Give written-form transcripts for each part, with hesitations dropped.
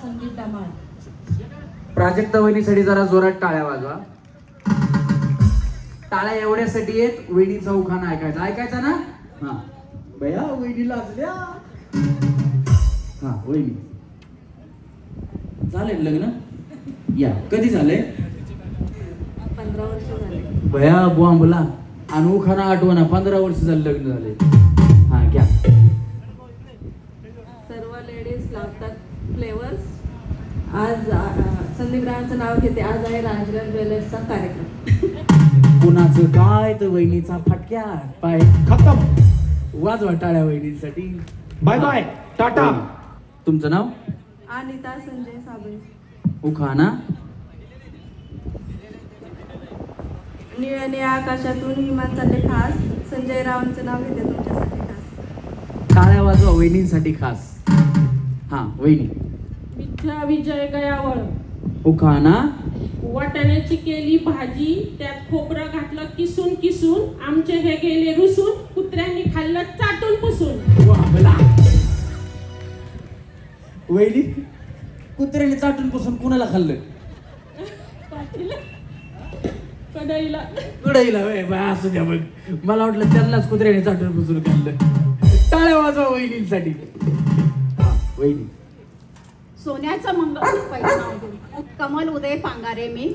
संदीप धमाळ. प्राजक्ता वहिनीसाठी जरा जोरात टाळ्या वाजवा. टाळ्या एवढ्यासाठी आहेत वहिनीचा उखाणा ऐकायचा ना. हा बया वहिनी लाजल्या. हा वहिनी झालंय लग्न. या कधी झालंय. 15 वर्ष झाले. बया बुवा मुला आणि उखाणा आठवणा 15 वर्ष झालं लग्न झाले. हा घ्या. सर्व लेडीज लावतात फ्लेवर्स. आज संदीप रावांचं नाव घेते. आज आहे राजगड ज्वेलर्सचा कार्यक्रम. कुणाचं काय तर वहिनीचा फटक्या पाय खतम. वाजवा टाळ्या वहिनीसाठी. Bye bye Tata. तुमचं नाव. अनिता संजय साबळे. उखाणा. निळ्या निळ्या आकाशातून विमान चालले खास. संजय रावांचं नाव घेते तुमच्यासाठी खास. टाळ्या वाजवा वहिनींसाठी खास. हा वहिनी. मिथ्या विजय गयावळ. उखाणा. वाटाण्याची केली भाजी, त्यात खोबरं घातलं किसून किसून, आमचे हे गेले रुसून, कुत्र्यांनी खाल्लं चाटून पुसून. वा भला. वहिनी कुत्र्याने चाटून पुसून कुणाला खाल्लं. कढईला. कढईला असू द्या मग. मला वाटलं त्यांनाच कुत्र्याने चाटून पुसून खाल्लं. टाळ्या वाजवा वहिनींसाठी. हा वहिनी. सोन्याचं मंगळ पहिलं नाव घेऊ. कमल उदय पांगारे मी.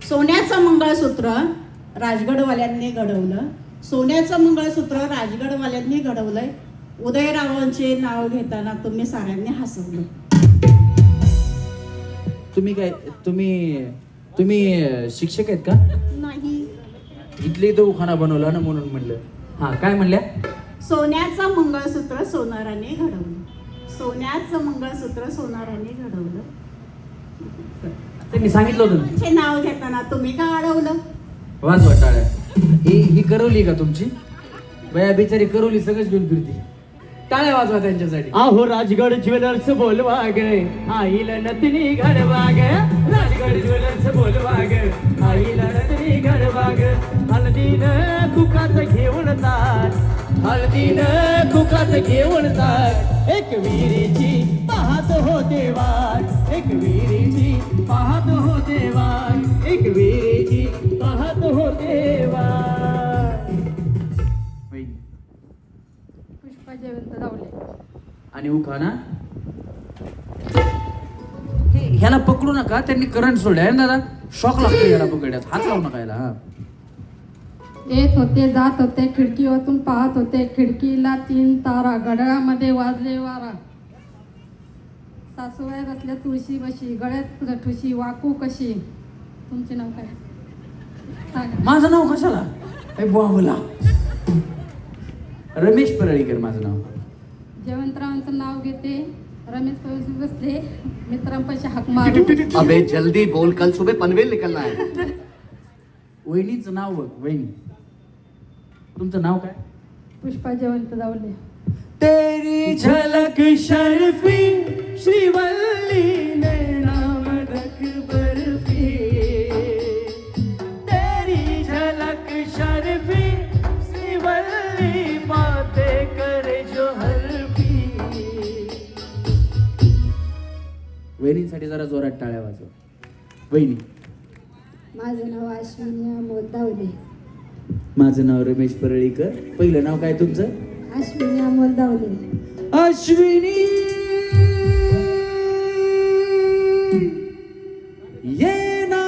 सोन्याचं मंगळसूत्र राजगडवाल्यांनी घडवलं. सोन्याचं मंगळसूत्र राजगडवाल्यांनी घडवलंय. उदयरावांचे नाव घेताना तुम्ही साऱ्यांनी हसवलं. तुम्ही शिक्षक आहेत का. नाही. इथले तो उखाणा बनवला ना म्हणून म्हणलं. हा काय म्हणल्या. सोन्याचं मंगळसूत्र सोनाराने घडवलं. सोन्याचं मंगळसूत्र सोनाराने घडवलं. ते मी सांगितलं होतं ना. चे नाव घेताना तुम्ही का अडवलं. वाजवा टाळ्या. ही करवली का तुमची. बया बिचारी करवली सगळंच घेऊन फिरती. टाळ्या वाजवा त्यांच्यासाठी. आहो राजगड ज्वेलर्स बोलवा ग आईला नतनी घडवा ग. राजगड ज्वेलर्स बोलवा ग आईला नतनी घडवा ग. हळदीन कुकाचं घेऊन ताट. हळदीन कुकाचं घेऊन ताट. एक विहिरीची पाहत होते वाट. एक विहिरीची पाहत होते वाट. एक विहिरीची पाहत होते वाट. पुष्पा जयवंत धावले. आणि उखाणा. ह्याला पकडू नका. त्यांनी करंट सोडलाय ना दादा. शॉक लागतो याला पकडण्यात. हात लावू नका याला. हा येत होते जात होते खिडकीवरून पाहत होते. खिडकीला 3 तारा. घड्याळामध्ये वाजले वारा. सासूबाई बसल्या तुळशी बशी. गळ्यात ठुशी वाकू कशी. तुमचे नाव काय सांगा. माझं नाव कशाला. बोला. रमेश परळीकर माझं नाव. जयवंतरावांचं नाव घेते. रमेश पैसे बसले मित्रांपाशी हाक मारू. अबे जल्दी बोल, कल सुबह पनवेल निकलना है. वहिनीचं नाव बघ. वहिनी तुमचं नाव काय. पुष्पा जयवंत धावले. तेरी झलक शर्फी श्रीवल्ली ने नाम रख बर्फी. तेरी झलक शर्फी श्रीवल्ली बातें करे जो हल्फी. वहिनींसाठी जरा जोरात टाळ्या वाजवा. वहिनी. माझं नाव अश्विनी अमोल धावले. माझं नाव रमेश परळीकर. पहिलं नाव काय तुमचं. अश्विनी अमोल धावले. अश्विनी ये ना.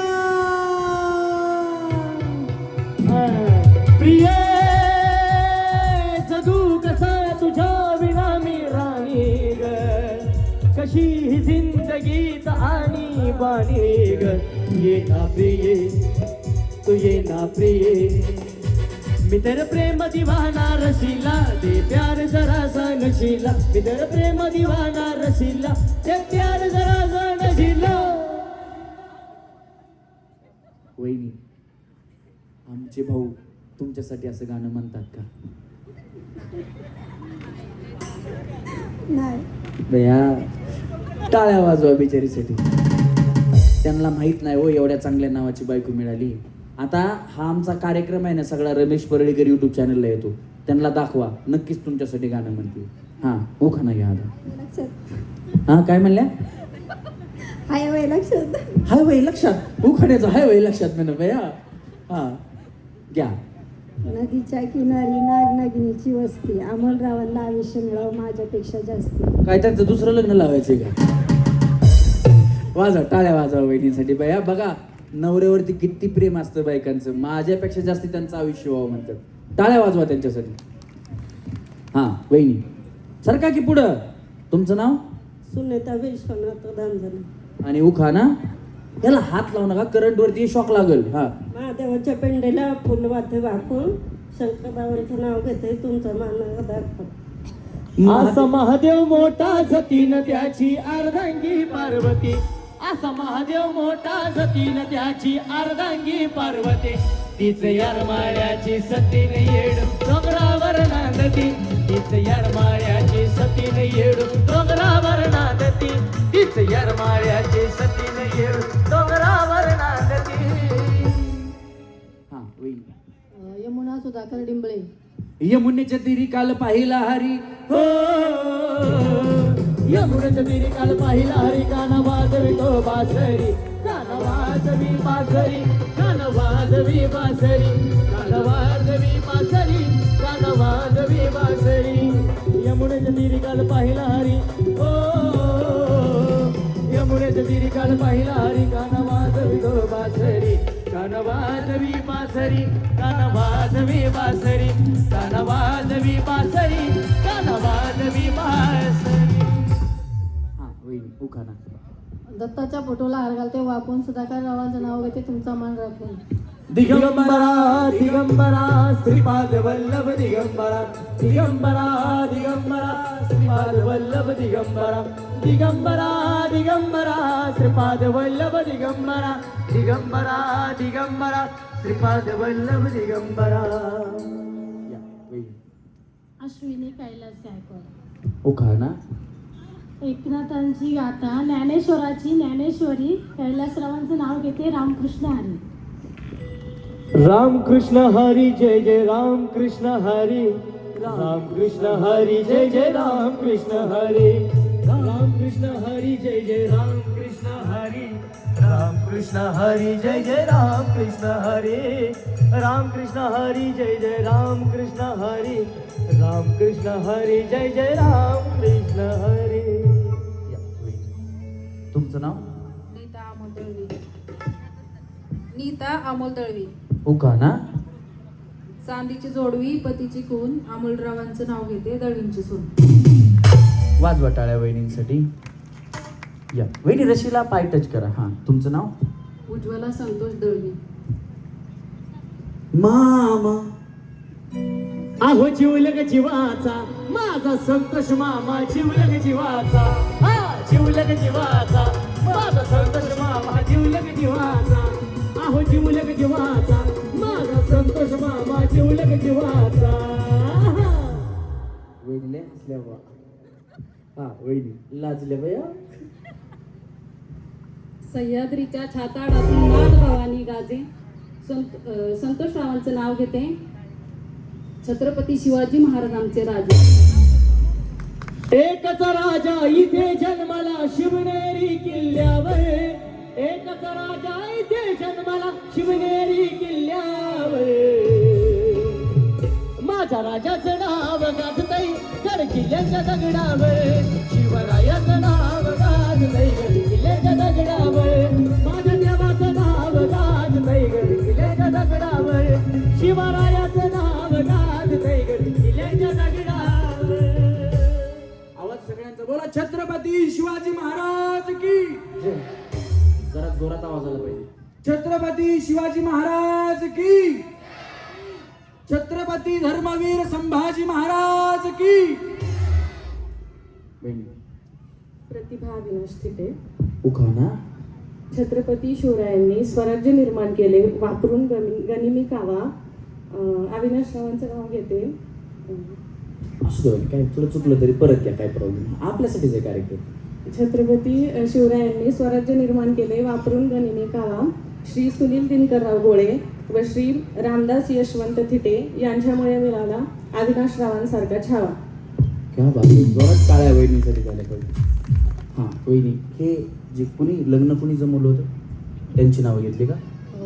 प्रिय जगू कसा तुझ्या विना मी राणी ग. कशी ही जिंदगीत आणि बाणी ग. ये ना प्रिय तू ये ना प्रिय. मी तर प्रेम दिवाना रसिला दे प्यार जरा सा नशिला. मी तर प्रेम दिवाना रसिला दे प्यार जरा सा नशिला. वहिनी आमचे भाऊ तुमच्यासाठी असं गाणं म्हणतात का. नाही. बया टाळ्या वाजवा बिचारीसाठी. त्यांना माहित नाही हो एवढ्या चांगल्या नावाची बायको मिळाली. आता हा आमचा कार्यक्रम आहे ना सगळा रमेश परळीकर यूट्यूब चॅनलला येतो. त्यांना दाखवा नक्कीच तुमच्यासाठी गाणं म्हणते. हा उखाणा घ्या आता. हा काय म्हणल्या. हाय वय लक्षात. हाय वय लक्षात उखाण्याचं हाय वय लक्षात म्हणा बया. हा घ्या. नदीच्या किनारी नागनागिनीची वस्ती, अमोलरावांना आयुष्य मिळावं माझ्यापेक्षा जास्ती. काय त्यांचं दुसरं लग्न लावायचंय का? वाजवा टाळ्या वाजवा वहिनीसाठी बया. बघा नवऱ्यावरती किती प्रेम असतं बायकांचं. माझ्यापेक्षा जास्ती त्यांचं आयुष्य व्हावं म्हणतात. टाळ्या वाजवा त्यांच्यासाठी. हा वहिनी सरका की पुढं. तुमचं नाव? सुनेता विश्वनाथ दामजन. आणि उखाणा याला हात लावू नका, करंट वरती शॉक लागल. हा महादेवाच्या पेंडेला फुलवाते वाकून शंकरदावांचं नाव घेते तुमचा मान दाखव. असा महादेव मोठा जतीन त्याची अर्धांगी पार्वती. असा महादेव मोठा जतीन त्याची अर्धांगी पार्वती. तीच यारमाळ्याची सतीन येड डोंगरावर नांदती. तीच यारमाळ्याची सतीन येड डोंगरावर नांदती. तीच यारमाळ्याची सतीन येड डोंगरावर नांदती. हा वहिनी. यमुना सुधाकर डिंबळे. यमुनेच्या तिरी काल पाहिला हरी. हो यमुनेच्या तिरी काल पाहिला हरी. काना वाजवी तो बासरी. काना वाजवी बासरी. काना वाजवी बासरी. काना वाजवी बासरी. काना वाजवी बासरी. यमुनेच्या तिरी काल पाहिला हरी. हो यमुनेच्या तिरी काल पाहिला हरी. काना वाजवी तो बासरी. काना वाजवी बासरी. काना वाजवी बासरी. काना वाजवी बासरी. काना वाजवी बासरी. हा वहिनी उखाणा. दत्ताच्या फोटोला हार घालते वाकून सुधाकर रावांचं नाव घेते तुमचा मान राखून. दिगंबरा दिगंबरा श्रीपाद वल्लभ दिगंबरा. दिगंबरा दिगंबरा श्रीपाद वल्लभ दिगंबरा. दिगंबरा दिगंबरा श्रीपाद वल्लभ दिगंबरा. दिगंबरा दिगंबरा श्रीपाद वल्लभ दिगंबरा. या वहिनी. अश्विनी कैलास गायकवाड. उखाणा. एकनाथांची गाथा ज्ञानेश्वराची ज्ञानेश्वरी. कैलासरावांचं नाव घेते रामकृष्ण हरी. राम कृष्ण हरी जय जय राम कृष्ण हरी. राम कृष्ण हरी जय जय राम कृष्ण हरी. राम कृष्ण हरी जय जय राम कृष्ण हरी. राम कृष्ण हरी जय जय राम कृष्ण हरी. राम कृष्ण हरी जय जय राम कृष्ण हरी. राम कृष्ण हरी जय जय राम कृष्ण हरी. या वहिनी. तुमचं नाव? नीता अमोल दळवी. नीता अमोल दळवी. उखाणा. चांदीची जोडवी पतीची खून. अमोलरावांचं नाव घेते दळवींची सून. वाजवा टाळ्या वहिनींसाठी. या वहिनी रशीला पाय टच करा. हा तुमचं नाव? उज्ज्वला संतोष दळवी. मामा. अहो जिवलग जीवाचा माझा संतोष मामा. जिवलग जीवाचा हा जिवलग जीवाचा माझा संतोष मामा. जिवलग जीवाचा अहो जिवलग जीवाचा माझा संतोष मामा. जिवलग जीवाचा. वहिनीले हसल्या बा. हा वहिनी लाजल्या बया. सह्याद्रीच्या छाताडातून नाथ भवानी गाजे. संतोषरावांचं नाव घेते छत्रपती शिवाजी महाराज आमचे राजे. एकच राजा इथे जन्माला शिवनेरी किल्ल्यावर. एकच राजा इथे जन्माला शिवनेरी किल्ल्यावर. माझ्या राजाचं नाव गाजतय गड किल्ल्याच्या दगडावर. शिवरायाचं नाव गाजतय गड किल्ल्याच्या दगडावर. माझ्या देवाचं नाव गाजतय गड किल्ल्याच्या दगडावर. शिवरायाचं नाव गाजतय गड किल्ल्याच्या दगडावर. आवाज सगळ्यांचा बोला. छत्रपती शिवाजी महाराज की जय. जरा जोरात आवाज आला पाहिजे. छत्रपती शिवाजी महाराज की. छत्रपती धर्मवीर संभाजी महाराज की. प्रतिभा अविनाश थिटे. उखाणा. छत्रपती शिवरायांनी स्वराज्य निर्माण केले वापरून गनिमी कावा. अविनाश रावांचं नाव घेते. असू दे काय तुला चुकलं तरी परत घ्या. काय प्रॉब्लेम आपल्यासाठीच आहे कार्यक्रम. छत्रपती शिवरायांनी स्वराज्य निर्माण केले वापरून गनिमी कावा. श्री सुनील दिनकरराव गोळे व श्री रामदास यशवंत थिटे यांच्यामुळे मिळाला अविनाश रावांसारखा छावा. क्या बात आहे. जोरात टाळ्या वहिनीसाठी झाल्या पाहिजे. हां वहिनी, हे जे कुणी लग्न कुणी जमवलं होतं त्यांची नावं घेतली का?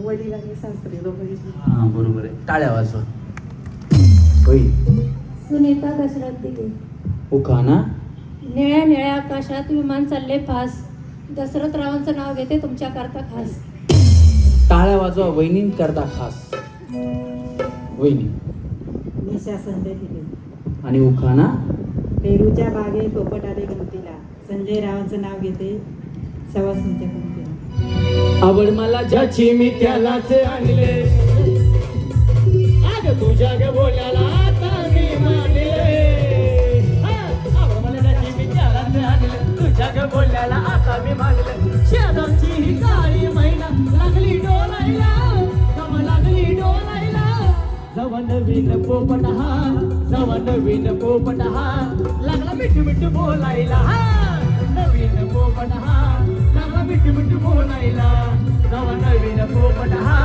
वडील आणि सासरे दोघंही. हां बरोबर आहे, टाळ्या वाजवा. वहिनी सुनीता दशरथ दिगे. उखाणा. निळ्या निळ्या आकाशात विमान चालले फास, दशरथ रावांचं नाव घेते तुमच्याकरता खास. टाळ्या वाजवा वहिनी करता खास. वहिनी. निशा संजय दिले. आणि उखाणा. पेरूच्या बागे पोपट आले गमतीला, संजय रावांचं नाव घेते सवासूंच्या गमतीला. आवड मला ज्याची मी त्यालाच आणले, अग तुझ्या ग बोल्याला आता मी मानले. आवड मला ज्याची मी त्यालाच आणले, तुझ्या ग बोल्याला आता मी मानले. शेजारची ही काळी मैना लागली डोलायला, कम लागली डोलायला. जवा नवीन पोपट हा, जवा नवीन पोपट हा, लागला मिठ मिठ बोलायला. नवीन पोपट हा, लागला मिठ मिठ बोलायला. जवा नवीन पोपट हा,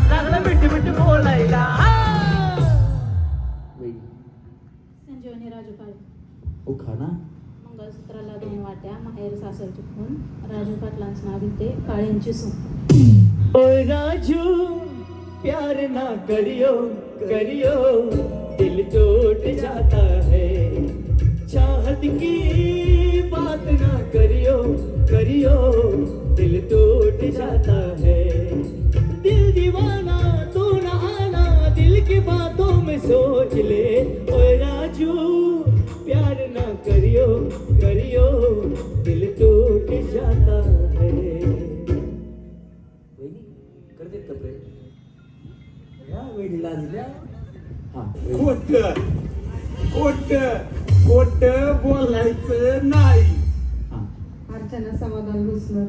लागला मिठ मिठ बोलायला. वहिनी. संजीवनी राजू काळे. उखाणा. मंगळसूत्राला 2 वाट्या, माहेर सासरची खून, राजू पाटलांचं नाव घेते काळ्यांची सून. ओए राजू प्यार ना करियो करियो, दिल टूट जाता है. चाहत की बात ना करियो करियो, दिल टूट जाता है. दिल दीवाना तू ना आना, दिल की बातों में सोच ले. ओए राजू प्यार ना करियो करियो, दिल टूट जाता है. वहिनी करते कपडे. या वहिनीला दिल्या. हां खोट बोलायचं नाही. हां. अर्चना समाधान भुसनर.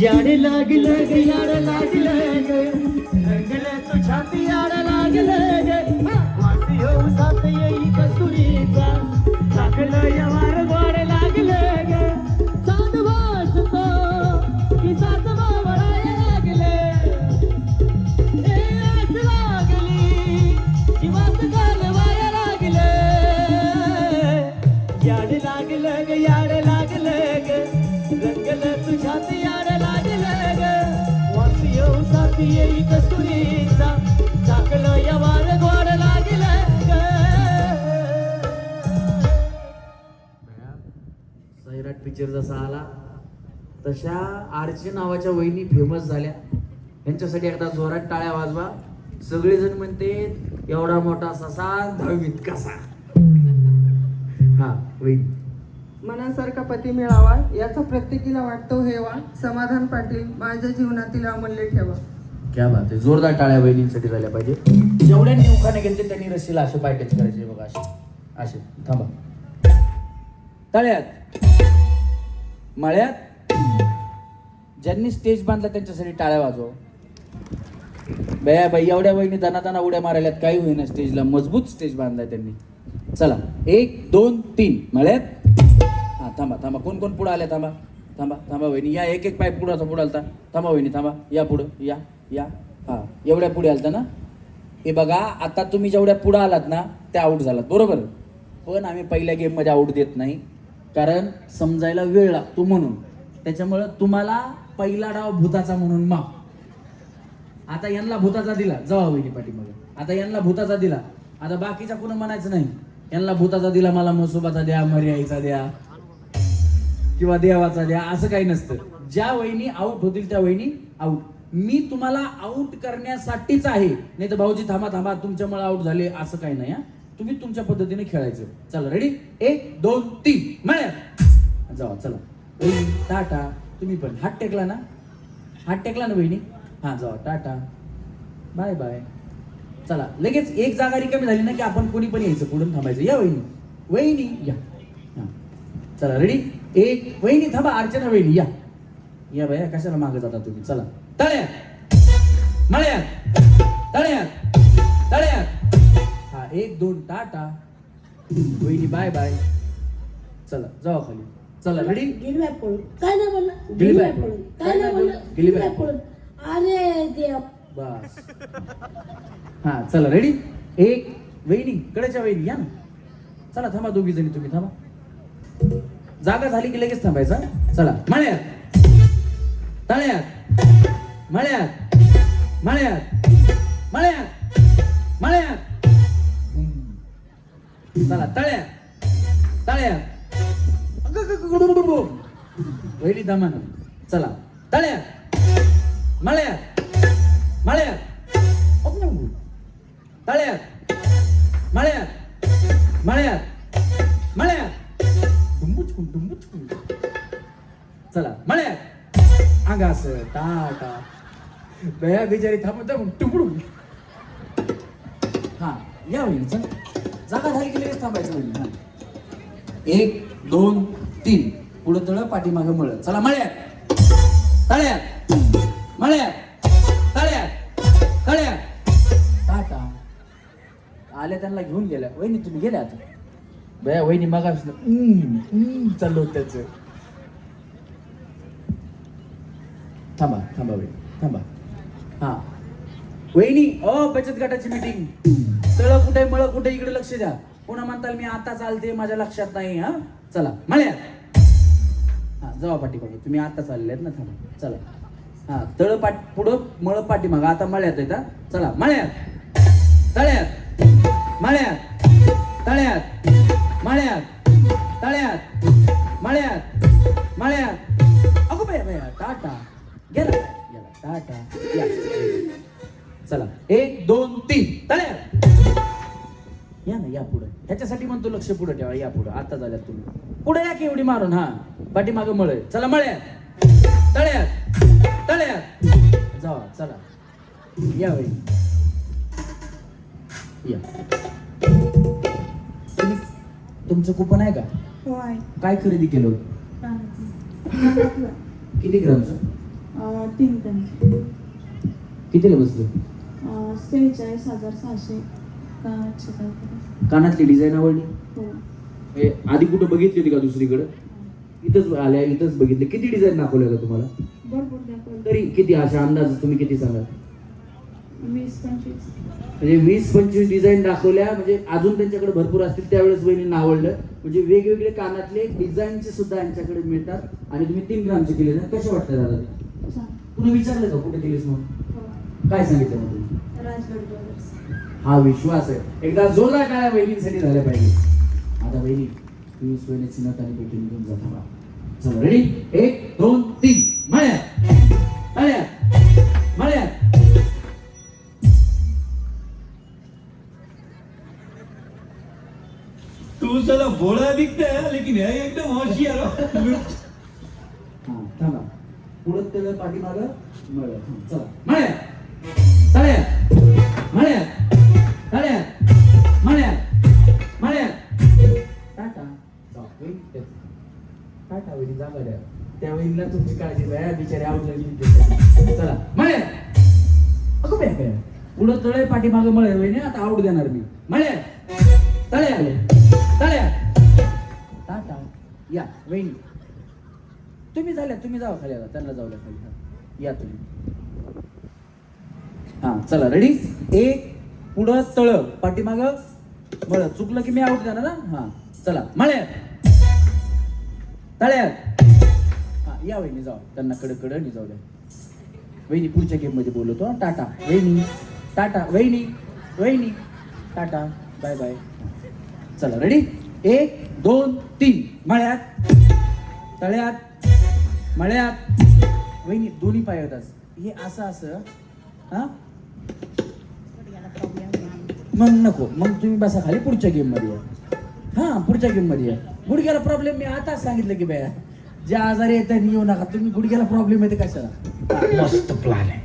याड लागलं ग, याड लागलं ग, रंगलं तू छाती याड लागलं ग. वास येऊ साथ येई कस्तुरीचा, चाकलं यवार गोड लागलं ग. चांद वाजतो की सात मावळाय लागले, आस लागली जीवात घालवाय लागले. याड लागलं ग, याड लागलं ग, रंगलं तुझ्यात याड लागलं ग. वास येऊ साथ येई कस्तुरीचा, चाकलं यवार गोड लागलं ग. सैराट पिक्चर जसा आला तशा आरची नावाच्या वहिनी फेमस झाल्या. यांच्यासाठी एकदा जोरात टाळ्या वाजवा. सगळेजण म्हणते एवढा मोठा ससा 10वीत कसा. हा वहिनी. मनासारखा पती मिळावा याचा प्रत्येकीला वाटतो हेवा, समाधान पाटील माझ्या जीवनातील अमूल्य ठेवा. क्या बात आहे, जोरदार टाळ्या वहिनींसाठी झाल्या पाहिजे. जेवढ्यांनी उखाणे घेतले त्यांनी रशीला असे पाय टच करायचे बघा, असे असे. थांबा. तळ्यात मळ्यात ज्यांनी स्टेज बांधला त्यांच्यासाठी टाळ्या वाजव. बया बाई एवढ्या वहिनी दना उड्या मारायल्यात, काही होईना स्टेजला, मजबूत स्टेज बांधलाय त्यांनी. चला 1 2 3 मळ्यात. हा थांबा थांबा, कोण कोण पुढे आल्या? थांबा थांबा थांबा वहिनी, या एक पाय पुढं आलता. थांबा वहिनी थांबा, या पुढं या या. हा एवढ्या पुढे आलता ना. हे बघा आता तुम्ही जेवढ्या पुढे आलात ना त्या आऊट झालात बरोबर. पण आम्ही पहिल्या गेममध्ये आऊट देत नाही, कारण समजायला वेळ लागतो म्हणून. त्याच्यामुळं तुम्हाला पहिला डाव भूताचा म्हणून माफ. आता यांना भूताचा दिला, जवा वहिनी पाठीमागे. आता यांना भूताचा दिला, आता बाकीचा कुणा म्हणायचं नाही. यांना भूताचा दिला, मला मसोबाचा द्या, मर्याईचा द्या किंवा देवाचा द्या, असं काही नसतं. ज्या वहिनी आऊट होतील त्या वहिनी आऊट. मी तुम्हाला आऊट करण्यासाठीच आहे, नाही तर भाऊजी थांबा थांबा तुमच्यामुळे आऊट झाले असं काही नाही. हा तुम्ही तुमच्या पद्धतीने खेळायचं. चला रेडी 1 2 3 मळ्यात. जावा चला वहिनी टाटा. तुम्ही पण हात टेकला ना, हात टेकला ना वहिनी. हा जावा टाटा बाय बाय. चला लगेच एक जागा रिकामी झाली ना की आपण कोणी पण यायचं, पुढून थांबायचं. या वहिनी वहिनी या. हा चला रेडी 1 वहिनी थांबा. अर्चना वहिनी या या बाया, कशाला मागे जाता तुम्ही. चला तळ्यात मळ्यात तळ्यात तळ्यात. हा 1 2 टाटा वहिनी बाय बाय. चला जावा खाली. चला रेडी. गिलबाय पळून काय नाही बोलला, गिलीबाई पळून पळून. काय नाही बोलला, गिलीबाई पळून. अरे देव. बस. हा चला रेडी 1 वहिनी कडेच्या वहिनी या ना. चला थांबा दोघी जणी, तुम्ही थांबा. जागा झाली की लगेच थांबायचा. चला मळ्यात, तळ्यात, मळ्यात, मळ्यात, मळ्यात, मळ्यात. चला तळ्यात, तळ्यात. वहिनी दमान. चला तळ्यात, मळ्यात, मळ्यात, तळ्यात, मळ्यात, मळ्यात, मळ्यात. डुंबुचकून डुंबुचकून. चला मळ्यात. अंगास टाटा बया बिचारी थांबत टुकडून. हा या होईल. चल जागा झाली की लगेच थांबायचं होईल. हा 1 2 3 पुढं तळ पाठीमागं मळ. चला मळ्यात, तळ्यात, मळ्यात, तळ्यात, तळ्यात. टाटा आल्या त्यांना घेऊन गेल्या. वहिनी तुम्ही गेल्या आता. बया वहिनी मगा चाललो त्याच. थांबा थांबा वहिनी थांबा. हा वहिनी बचत गटाची मीटिंग. तळ कुठे मळ कुठे इकडे लक्ष द्या. पुन्हा म्हणताल मी आता चालते माझ्या लक्षात नाही. हा चला मळ्यात. हा जावा पाठीमागं. तुम्ही आता चालले आहेत ना. थांबा चला. हा तळ पुढं मळ पाठीमागं. आता मळ्यात आहेत. हा चला मळ्यात, तळ्यात, मळ्यात, तळ्यात, मळ्यात, तळ्यात, मळ्यात, मळ्यात. अगो बया बया टाटा गेला गेला टाटा. या चला 1 2 3 तळ्यात. या ना या पुढे. ह्याच्यासाठी म्हणतो लक्ष पुढे ठेवा. या पुढे आता झाल्यात तुम्ही. पुढे या की एवढी मारून. हा पाठीमागं मळ. चला मळ्यात, तळ्यात, तळ्यात. जावा चला. या बाई या. तुमचं कुपन आहे का? हो आहे. काय खरेदी केलं? किती ग्रामचं? 3 टन. कितीला बसलं? 46,600. कानातली डिझाईन आवडली? हो. आधी कुठं बघितली होती का दुसरीकडे? इथंच आल्या इथंच बघितले. किती डिझाईन दाखवल्या का तुम्हाला? भरपूर दाखवलं. तरी किती अशा अंदाज तुम्ही किती सांगा? 20-25. म्हणजे 20-25 डिझाईन दाखवल्या. म्हणजे अजून त्यांच्याकडे भरपूर असतील. त्यावेळेस वहिनींना आवडलं. म्हणजे वेगवेगळे कानातले डिझाईनचे सुद्धा यांच्याकडे मिळतात. आणि तुम्ही 3 ग्रामचे केले ना. कसे वाटतं दादा? छान. तुम्ही विचारलं का कुठे केलीस म्हणून? हो. काय सांगितलं मग तुम्ही? राजगड ज्वेलर्स. हा विश्वास आहे. एकदा जोरदार काय वहिनींसाठी झाल्या पाहिजे. आता वहिनी तुम्ही सोयीची नत आणि पेटी घेऊन जाता बा. चला रेडी 1 2 3 मळ्यात, तळ्यात, मळ्यात. तू साला भोळा दिखता है लेकिन है एकदम होशियार. हा थांबा. पुढं त्याला पाठीमागं मळ्यात. चला मळ्यात, तळ्यात, मळ्यात, तळ्यात, मळ्यात, मळ्यात. टाटा टाटा वहिनी जागा द्या. त्या वहिनीला तुमची काळजी बाया बिचारी आवडली. चला मळ्यात. अगो बॅ बॅ पुढं तळे पाठीमागं मळे. वहिनी आता आवड देणार मी. मळ्यात, तळ्यात, तळ्यात. टाटा या वहिनी. तुम्ही झाल्या तुम्ही जावा खाली. त्यांना जाऊ द्या खाली. या तुम्ही. हा चला रेडी 1 पुढं तळ पाठीमागं मळ. चुकलं की मी आऊट देणार ना. हा चला मळ्यात, तळ्यात. हा या वहिनी जाऊ. त्यांना कडकडं जाऊ द्या. वहिनी पुढच्या गेम मध्ये बोलवतो. टाटा वहिनी, टाटा वहिनी, वहिनी टाटा बाय बाय. चला रेडी 1 2 3 मळ्यात, तळ्यात, मळ्यात. वहिनी दोन्ही पाय होतात. हे असं असं. हा मग नको. मग तुम्ही बसा खाली. पुढच्या गेम मध्ये या. हा पुढच्या गेम मध्ये या. गुडघ्याला प्रॉब्लेम मी आताच सांगितलं की बाया ज्या आजारी येतात येऊ नका तुम्ही. गुडघ्याला प्रॉब्लेम येते कशाला? मस्त प्लॅन आहे.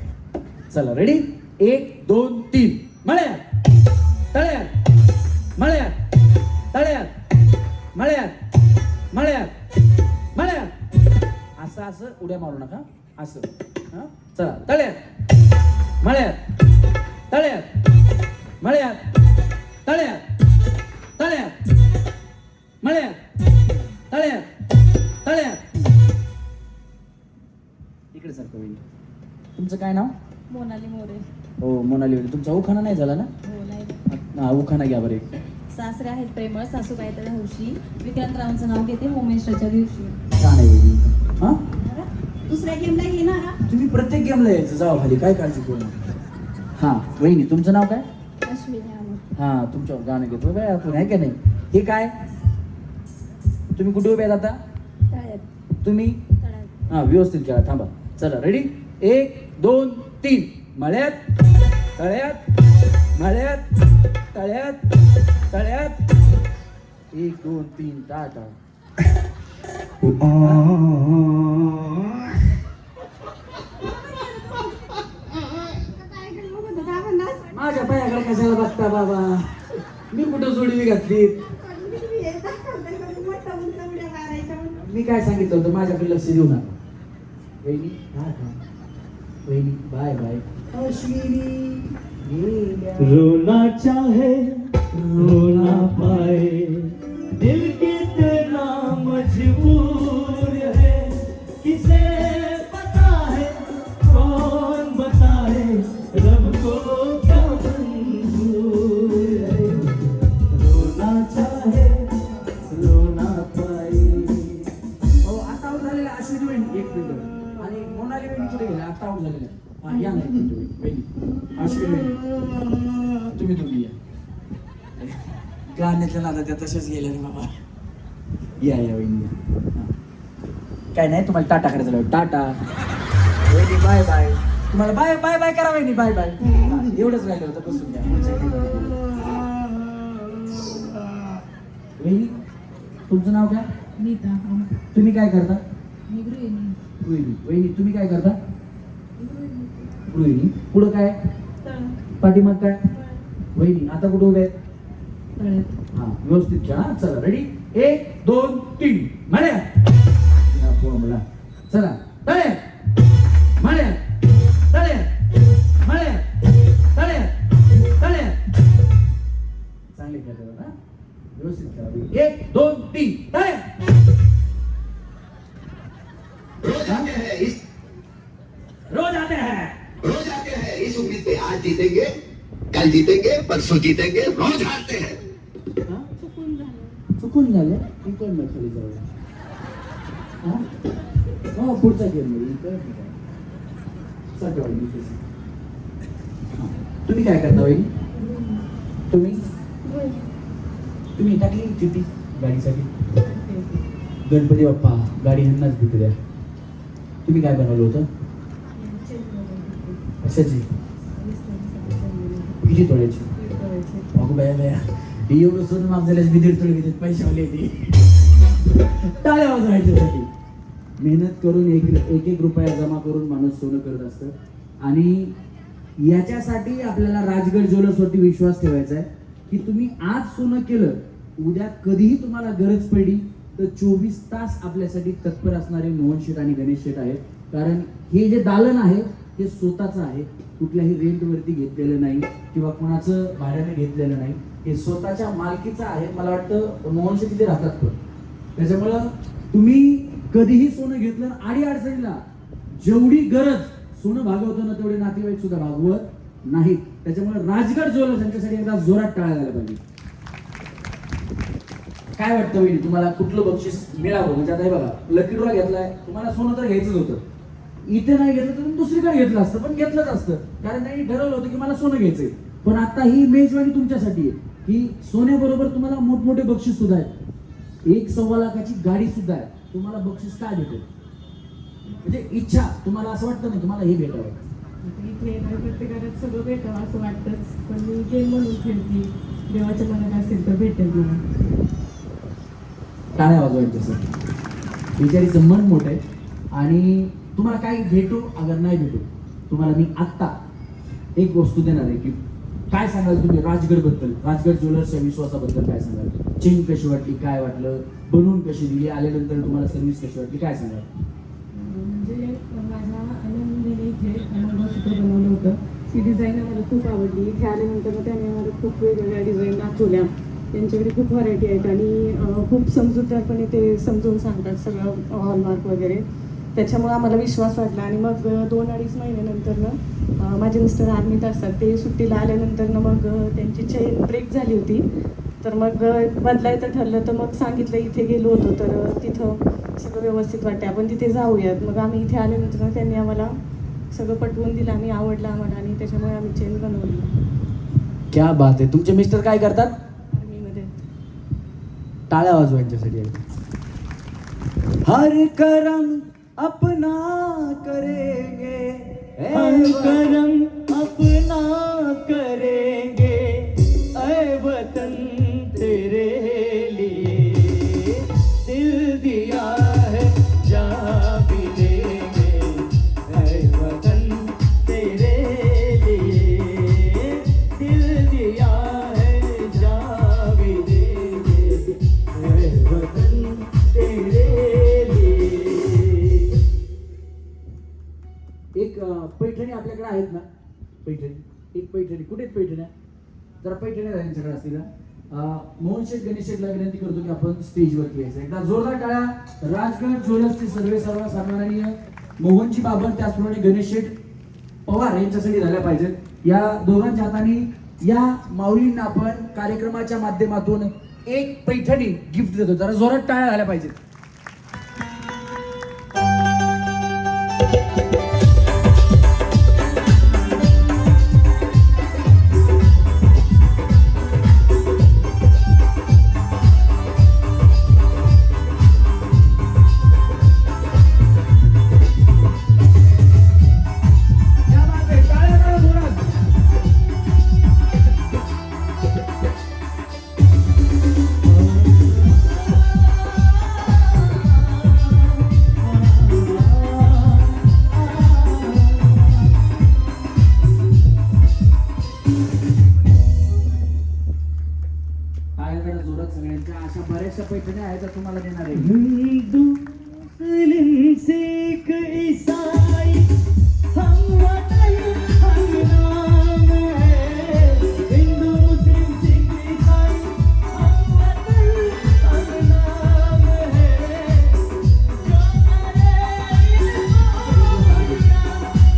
चला रेडी 1 2 3 मळ्यात, तळ्यात, मळ्यात, तळ्यात, मळ्यात, मळ्यात, मळ्यात. असं असं उड्या मारू नका. असं. हा चला तळ्यात, मळ्यात, तळ्यात, मळ्यात, तळ्यात, तळ्यात, मळ्यात, तळ्यात, तळ्यात. इकडे सारखं होईल. तुमचं काय नाव? मोनाली मोरे. हो मोनाली. तुमचा उखाणा नाही झाला ना? हो नाही. हा उखाणा घ्या बरं एक. सासरे आहेत प्रेमळ, सासूबाई आहेत हौशी. विक्रांतरावांचं नाव घेते होमेश्वरच्या दिवशी. छान आहे वहिनी. हा दुसऱ्या गेमला येणार तुम्ही प्रत्येक गेमला यायचं, जावा खाली, काय काळजी करू नका. हा वहिनी, तुमचं नाव काय? हा, तुमच्यावर गाणं घेतो बाय आपण, आहे का नाही? हे काय, तुम्ही कुठे उभे आहेत आता? तुम्ही हा व्यवस्थित खेळा, थांबा. चला रेडी, 1 2 3. मळ्यात तळ्यात, मळ्यात तळ्यात, तळ्यात. 1 2 3 टाटा. माझ्या पायाकडे कशाला बघता बाबा, मी कुठं जोडवी घातली? मी काय सांगितलं होतं, माझ्याकडे लक्ष देऊ नका. वहिनी वहिनी, बाय बाय. अश्विनी रोना चाहे रोना पाए, दिल कितना मजबूर है, किसे पता है कौन बताए, रब को क्या मंजूर है. रोना चाहे रोना पाए. हो, आता आऊट झालेला अश्विनी वहिनी 1 मिनिट, आणि मोनाली वहिनी कुठे गेल्या? आता आऊट झालेल्या. हा, या नाही वहिनी, अश्विनी वहिनी तुम्ही या. गाण्यातल्या नादा त्या तशाच गेल्या रे बाबा. या वहिनी या. काय नाही, तुम्हाला टाटा करायचं लागलं. टाटा वहिनी, बाय बाय. तुम्हाला बाय बाय बाय करा वहिनी, बाय बाय. एवढंच राहिलं होतं, बसून घ्या. वहिनी, तुमचं नाव काय? नीता. तुम्ही काय करता? मी गृहिणी. गृहिणी. वहिनी, तुम्ही काय करता? गृहिणी. पुढं काय? पाठीमाग काय? वहिनी, आता कुठं उभे आहेत? हा, व्यवस्थित खेळा. चला रेडी, 1 2 3. म्हण्या मला, चला तळे म्हण्या, तळे म्हण्या, तळे तळे. चांगले खेळा ना, व्यवस्थित खेळा. 1 2 3 तळे. रोज आते हैं इस उम्मीद से आज जीतेंगे, कल जीतेंगे, परसों जीतेंगे, रोज हारते हैं. चुकून झालं, इकडनं खाली जाऊया. हो, पुढचा गेम तुम्ही काय करता वहिनी? तुम्ही टाकली चिठ्ठी गाडीसाठी? गणपती बाप्पा गाडी ह्यांनाच भेटू द्या. तुम्ही काय बनवलं होतं? कशाची? किती तोळ्याची? अगो बाया बाया, एवढं सोनं माग झाल्यास मी 1.5 तोळे घेतात, पैशावाले ते. टाळ्या वाजवायच्यासाठी मेहनत करून एक रुपया जमा करून माणूस सोनं करत असतं. आणि याच्यासाठी आपल्याला राजगड ज्वेलर्सवरती विश्वास ठेवायचा आहे की तुम्ही आज सोनं केलं, उद्या कधीही तुम्हाला गरज पडली तर 24 तास आपल्यासाठी तत्पर असणारे मोहन शेठ आणि गणेश शेठ आहेत. कारण हे जे दालन आहे ते स्वतःचं आहे, कुठल्याही रेंटवरती घेतलेलं नाही किंवा कोणाचं भाड्याने घेतलेलं नाही, हे स्वतःच्या मालकीचं आहे. मला वाटतं मोहन शेठ तिथे राहतात पण. त्याच्यामुळं तुम्ही कधीही सोनं घेतलं, अडीअडचणीला जेवढी गरज सोनं भागवतं ना तेवढे नातेवाईक सुद्धा भागवत नाहीत. त्याच्यामुळे राजगड ज्वेलर्स यांच्यासाठी एकदा जोरात टाळ्या झाल्या पाहिजे. काय वाटतं वहिनी, तुम्हाला कुठलं बक्षीस मिळावं? म्हणजे आता हे बघा, लकी ड्रॉ घेतलाय, तुम्हाला सोनं तर घ्यायचंच होतं, इथे नाही घेतलं तर तुम्ही दुसरीकडे घेतलं असतं, पण घेतलंच असतं कारण त्यांनी ठरवलं होतं की मला सोनं घ्यायचंय. पण आता ही मेजवानी तुमच्यासाठी आहे की सोन्याबरोबर तुम्हाला मोठमोठे बक्षीस सुद्धा आहेत. 1.25 लाखाची गाडी सुद्धा आहे. तुम्हाला बक्षीस काय भेटेल? म्हणजे इच्छा, तुम्हाला असं वाटतं ना तुम्हाला हे भेटावं? प्रत्येकाला सगळं भेटावं असं वाटतंच, पण मी गेम म्हणून खेळते, देवाच्या मनात असेल तर भेटेल मला. टाळ्या वाजवायचं सर, बिचारीचं मन मोठं आहे. आणि तुम्हाला काही भेटो अगर नाही भेटो, तुम्हाला मी आत्ता एक वस्तू देणार आहे की काय सांगाल तुम्ही राजगड बद्दल, राजगड ज्वेलर्सच्या विश्वासाबद्दल काय सांगाल? चेन कशी वाटली, काय वाटलं, बनवून कशी दिली, आल्यानंतर तुम्हाला सर्व्हिस कशी वाटली, काय सांगाल? म्हणजे माझ्या आनंदीने इथे मंगळसूत्र बनवलं होतं, ती डिझाईन मला खूप आवडली. इथे आल्यानंतर त्याने मला खूप वेगवेगळ्या डिझाईन दाखवल्या. त्यांच्याकडे खूप व्हरायटी आहेत आणि खूप समजूतदारपणे ते समजून सांगतात सगळं हॉलमार्क वगैरे. त्याच्यामुळे आम्हाला विश्वास वाटला. आणि मग 2-2.5 महिन्यानंतरनं माझे मिस्टर आर्मीत असतात, ते सुट्टीला आल्यानंतरनं मग त्यांची चेन ब्रेक झाली होती, तर मग बदलायचं ठरलं तर मग सांगितलं इथे गेलो होतो तर तिथं सगळं व्यवस्थित वाटते आपण तिथे जाऊयात. मग आम्ही इथे आल्यानंतर त्यांनी आम्हाला सगळं पटवून दिलं आणि आवडलं आम्हाला आणि त्याच्यामुळे आम्ही चेन बनवली. क्या बात आहे. तुमचे मिस्टर काय करतात? आर्मीमध्ये. टाळ्या वाजवा यांच्यासाठी. हर करम अपना करेंगे, हम करम अपना करेंगे ऐ वतन तेरे लिए, दिल दिया है जहाँ भी देंगे ऐ वतन तेरे लिए, दिल दिया है जहाँ भी देंगे ऐ वतन तेरे लिए. एक पैठणी आपल्याकडे आहेत ना? पैठणी, एक पैठणी कुठे आहेत पैठण्या? जरा पैठणी यांच्याकडे असतील ना? मोहन शेठ गणेश शेठला विनंती करतो की आपण स्टेजवरती यायचं. एकदा जोरदार टाळ्या. राजगड ज्वेलर्सचे सर्व सन्माननीय मोहनजी बाबर त्याचप्रमाणे गणेश शेठ पवार यांच्यासाठी झाल्या पाहिजेत. या दोघांच्या हाताने या माऊलींना आपण कार्यक्रमाच्या माध्यमातून एक पैठणी गिफ्ट देतो. जरा जोरात टाळ्या झाल्या पाहिजेत. अशा बऱ्याचशा पैठण्या आहेत तुम्हाला देणार आहे. हिंदू मुस्लिम सिख ईसाई हम वतन हम नाम है, हिंदू मुस्लिम सिख ईसाई हम वतन हम नाम है, जो मरे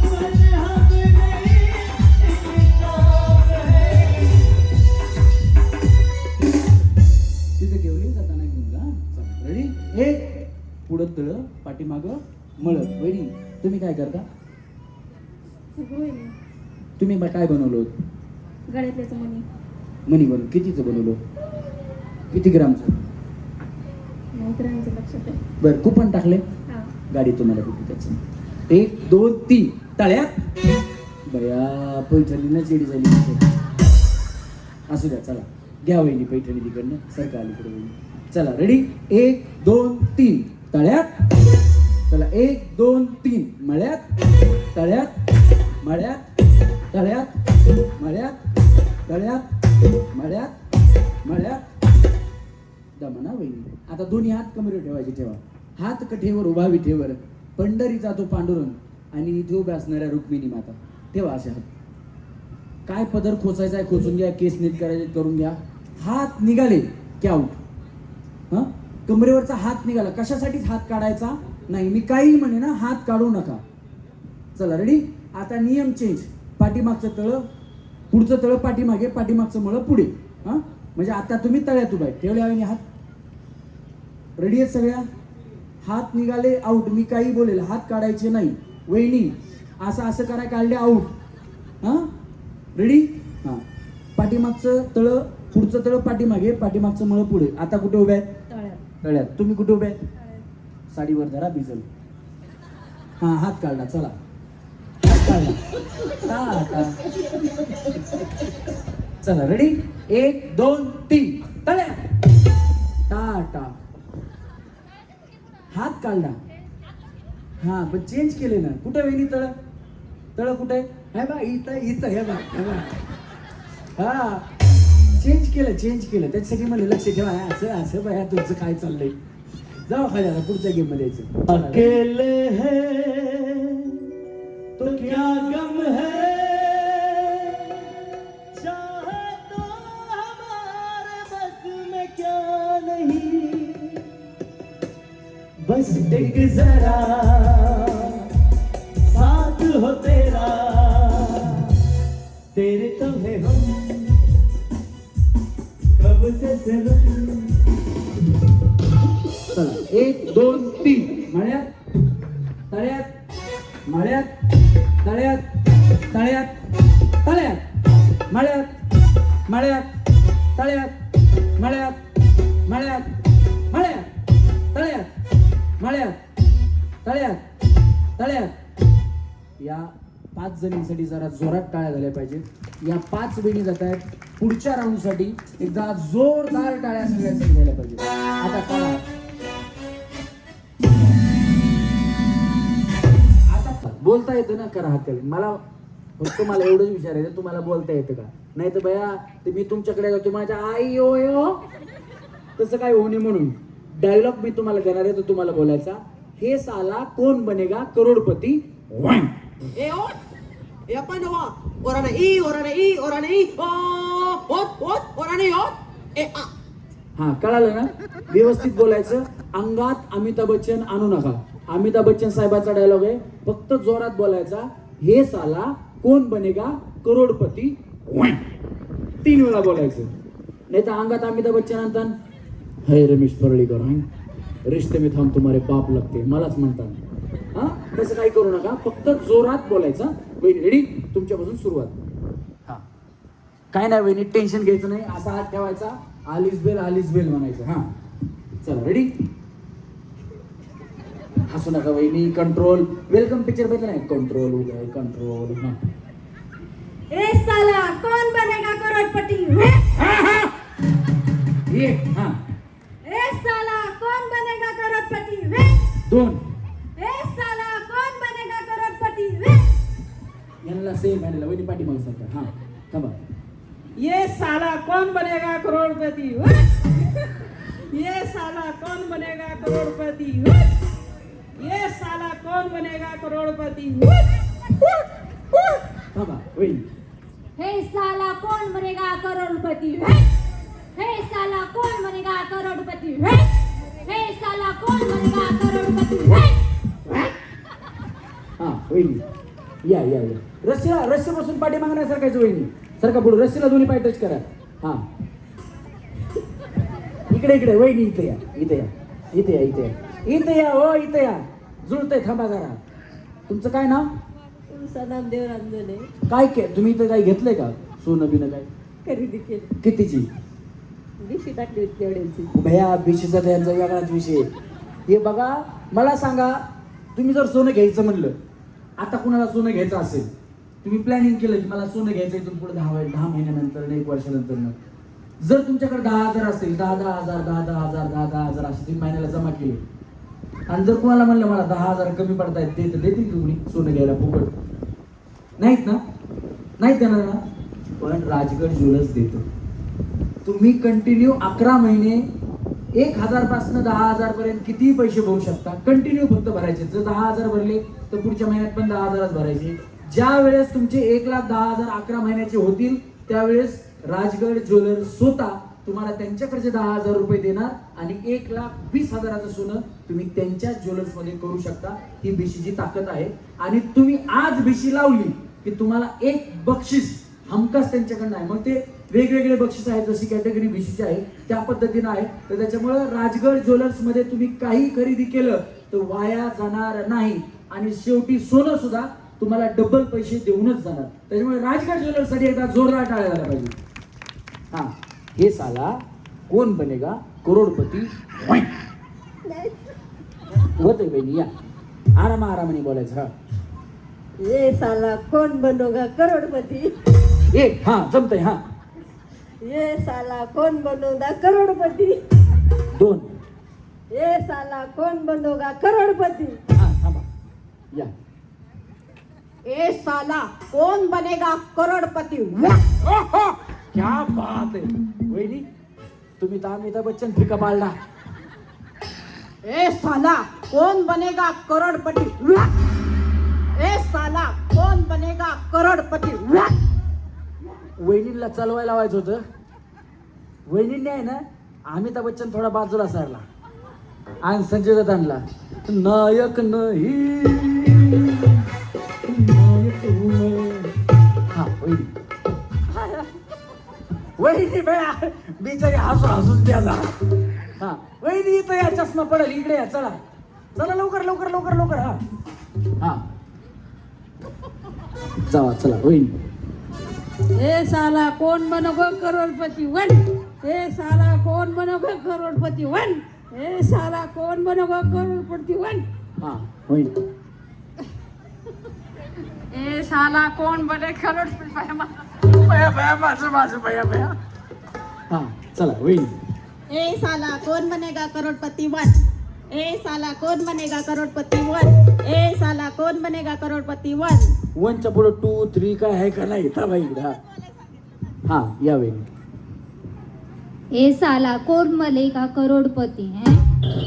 मजहब नहीं इस्लाम है. तिथे घेऊन जाताना घेऊन जा. रेडी? एक पुढं तळ पाठीमाग मळत. वहिनी तुम्ही काय करता? तुम्ही काय बनवलं होतं? गळ्यातल्याचं मणी मनी बनवलं. कितीचं बनवलं? किती ग्रामचं? ग्रामचं लक्षात आहे. बरं कुपन टाकले? हां. गाडी तुम्हाला कुठे त्याचं? 1 2 3 तळ्यात. बया पैठणीनं चेडी झाली. असू द्या चला घ्या वहिनी पैठणी तिकडनं सरका आली पुढे वहिनी. चला रेडी? 1 2 3 तळ्यात. चला 1 2 3 मळ्यात तळ्यात मळ्यात तळ्यात मळ्यात तळ्यात मळ्यात मळ्यात. दमना वहिनी. आता दोन्ही हात कमरेवर ठेवायचे. ठेवा हात कठेवर उभा विठेवर, पंढरीचा तो पांडुरंग आणि इथे उभ्या असणाऱ्या रुक्मिणी माता. ठेवा असे हात. काय पदर खोचायचा आहे खोचून घ्या, केस नीट करायचे करून घ्या. हात निघाले की आऊट. हा कमरेवरचा हात निघाला. कशासाठीच हात काढायचा नाही. मी काही म्हणे ना हात काढू नका. चला रेडी? आता नियम चेंज. पाठीमागचं तळ पुढचं तळ पाठीमागे, पाठीमागचं मळ पुढे. हा म्हणजे आता तुम्ही तळ्यात उभा आहे. ठेवले हवे हात. रेडी आहेत सगळ्या? हात निघाले आऊट. मी काही बोलेल हात काढायचे नाही. वहिनी असं असं कराय काढले आऊट. हा रेडी? हां पाठीमागचं तळ पुढचं तळ पाठीमागे, पाठीमागचं मळ पुढे. आता कुठे उभे आहेत? तळ्यात. तुम्ही कुठे उभे आहेत? साडीवर धरा भिजल. हां हात काढला. चला हात काढला. चला रेडी? 1 2 3 तळ्यात. टाटा. हात काढला. हां पण चेंज केले ना. कुठे वेगळी तळ? तळ कुठे आहे बा? इथं इथं हे बा. हा चेंज केलं त्याच्यासाठी मला लक्ष ठेवा. असं असं बाया तुमचं काय चाललंय. जाऊ खाली आता पुढच्या गेम मध्ये यायचं. अकेले है तो क्या गम है, चाहे तो हमारे बस में क्या नहीं, बस एक जरा साथ हो तेरा, तेरे तो है हम कब सबसे सरस. चला 1 2 3 मळ्यात तळ्यात मळ्यात तळ्यात तळ्यात तळ्यात मळ्यात मळ्यात तळ्यात मळ्यात मळ्यात मळ्यात तळ्यात मळ्यात तळ्यात तळ्यात. या 5 जणींसाठी जरा जोरात टाळ्या झाल्या पाहिजेत. या 5 वेणी जात आहेत. पुढच्या राऊंडसाठी एकदा जोरदार टाळ्या सगळ्यांसाठी झाल्या पाहिजेत. आता करा. आता बोलता येतं ना, करा हाकल. फक्त मला एवढंच विचारायचं, तुम्हाला बोलता येतं का? नाही तर भया ते मी तुमच्याकडे जातो माझ्या आई यो यो तसं काय होणे म्हणून डायलॉग मी तुम्हाला देणार आहे, तर तुम्हाला बोलायचा हे साला कोण बनेगा करोडपती. ए ओ ए अपन नवा ओराने ई ओराने ई ओराने ई ओत ओराने ओत ए आ. हा कळालं ना? व्यवस्थित बोलायचं. अंगात अमिताभ बच्चन आणू नका. अमिताभ बच्चन साहेबाचा डायलॉग आहे, फक्त जोरात बोलायचा. हे साला कोण बनेगा करोडपती. 3 वेळा बोलायचं. नाही तर अंगात अमिताभ बच्चन आणतात, हे रमेश परळीकर रिश्ते में हम तुम्हारे बाप लगते मलाच म्हणतात. हा तसं काही करू नका, फक्त जोरात बोलायचं. वहिनी रेडी? तुमच्यापासून सुरुवात. हा काय नाही वहिनी, टेन्शन घ्यायचं नाही. असा हात ठेवायचा, आलिस बेल म्हणायचं. हा चला रेडी? हसू नका वहिनी. कंट्रोल. वेलकम पिक्चर बघितलं नाही? कंट्रोल उदय कंट्रोल. हा ए साला कौन बनेगा करोड़पति. एक. हा ए साला कौन बनेगा करोड़पति. 2. ए साला कौन बनेगा करोड़पति. यांना सेम आहे. वहिनी पाठी मागू शकता. हा थांबा. ये साला कौन बनेगा करोड़पति. ये साला कौन बनेगा करोड़पति. ये साला कौन बनेगा करोड़पति. थांबा वहिनी. हे साला कौन बनेगा करोड़पति. हे साला कौन बनेगा करोड़पति. हे साला कौन बनेगा करोड़पति. हा वहिनी या या या. रस्सीपासून पाठी मागण्यासारखायचं वहिनी. सारखा पुढे रस्सीला दोन्ही पाय टच करा. हा इकडे वहिनी इथे या इथे या इथे या इथे या इथे या हो इथे या. जुळतंय. थांबा जरा. तुमचं काय नाव? सदामदेव रांजणे. काय तुम्ही इथं काय घेतलंय का? सोनं बिनं काय खरेदी केली. कितीची? बिशी टाकली होती तेवढ्याची. भया बिशीचा त्यांचा वेगळाच विषय. हे बघा मला सांगा, तुम्ही जर सोनं घ्यायचं म्हणलं, आता कुणाला सोनं घ्यायचं असेल, तुम्ही प्लॅनिंग केलं की मला सोनं घ्यायचं इथून पुढे 10 महिन्यानंतर 1 वर्षानंतर, जर तुमच्याकडे 10,000 असतील, 10,000 10,000 असे तुम्ही महिन्याला जमा केले, आणि जर कुणाला म्हणलं मला 10,000 कमी पडतायत ते तर देतील तुम्ही सोनं घ्यायला फुकट? नाहीत ना? नाहीत देणार ना? पण राजगड ज्वेलर्स देतो. तुम्ही कंटिन्यू 11 महिने 1,000 पासून 10,000 पर्यंत कितीही पैसे भरू शकता. कंटिन्यू फक्त भरायचे. जर 10,000 भरले तर पुढच्या महिन्यात पण 10,000 भरायचे. ज्या वेळेस तुमचे 1,10,000 11 महिन्याचे होतील त्यावेळेस राजगड ज्वेलर्स स्वतः तुम्हाला त्यांच्याकडचे 10,000 रुपये देणार आणि 1,20,000चं सोनं तुम्ही त्यांच्या ज्वेलर्स मध्ये करू शकता. ही बिशीची ताकद आहे. आणि तुम्ही आज बिशी लावली की तुम्हाला एक बक्षीस हमखास त्यांच्याकडनं आहे. मग ते वेगवेगळे बक्षीस आहेत, जशी कॅटेगरी बिशीची आहे त्या पद्धतीनं आहे. तर त्याच्यामुळे राजगड ज्वेलर्स मध्ये तुम्ही काही खरेदी केलं तर वाया जाणार नाही. आणि शेवटी सोनं सुद्धा तुम्हाला डबल पैसे देऊनच जाणार. त्याच्यामुळे राजगड ज्वेलर्स साठी एकदा जोरदार टाळ्या झाल्या पाहिजे. हा हे साला कोण बनेगा करोडपती. होते बहिणी या. आरामाने बोलायचं. हा ये साला कौन बनेगा करोड़पति. एक. हा जमतंय. हा ये साला कौन बनेगा करोड़पति. 2. ये साला कौन बनेगा करोड़पति. हा थांबा या. ए साला कौन बनेगा करोड़पति. क्या बात है वहिनी, तुम्ही तर अमिताभ बच्चन फिका पाळला. ए साला कौन बनेगा करोड़पति. ए साला कौन बनेगा करोड़पति. वहिनीला चालवायला लावायचं होतं. वहिनीने आहे ना अमिताभ बच्चन थोडा बाजूला सारला आणि संजय दत्त आणला. नायक नाही हा वहिनी. वहिनी बिचारी हसू हसूच द्या जरा. हा वहिनी इथं या, चष्मा पडेल, इकडे या, चला चला लवकर लवकर लवकर लवकर. हा हा जावा चला वहिनी. हे साला कौन बनोगे करोड़पति वन, हे साला कौन बनोगे करोड़पति वन, हे साला कौन बनोगे करोड़पति वन, हा वहिनी. हे साला कौन बने करोड़पति माझं हा चला वहिनी. ए साला कौन बनेगा करोड़पति वन, ए साला कौन बनेगा करोड़पति वन, ए साला कौन बनेगा करोड़पति वन. वनच्या पुढे 2 3 काय आहे का नाही था बाई इकडे. हा या वहिनी. ए साला कौन बनेगा करोड़पति है,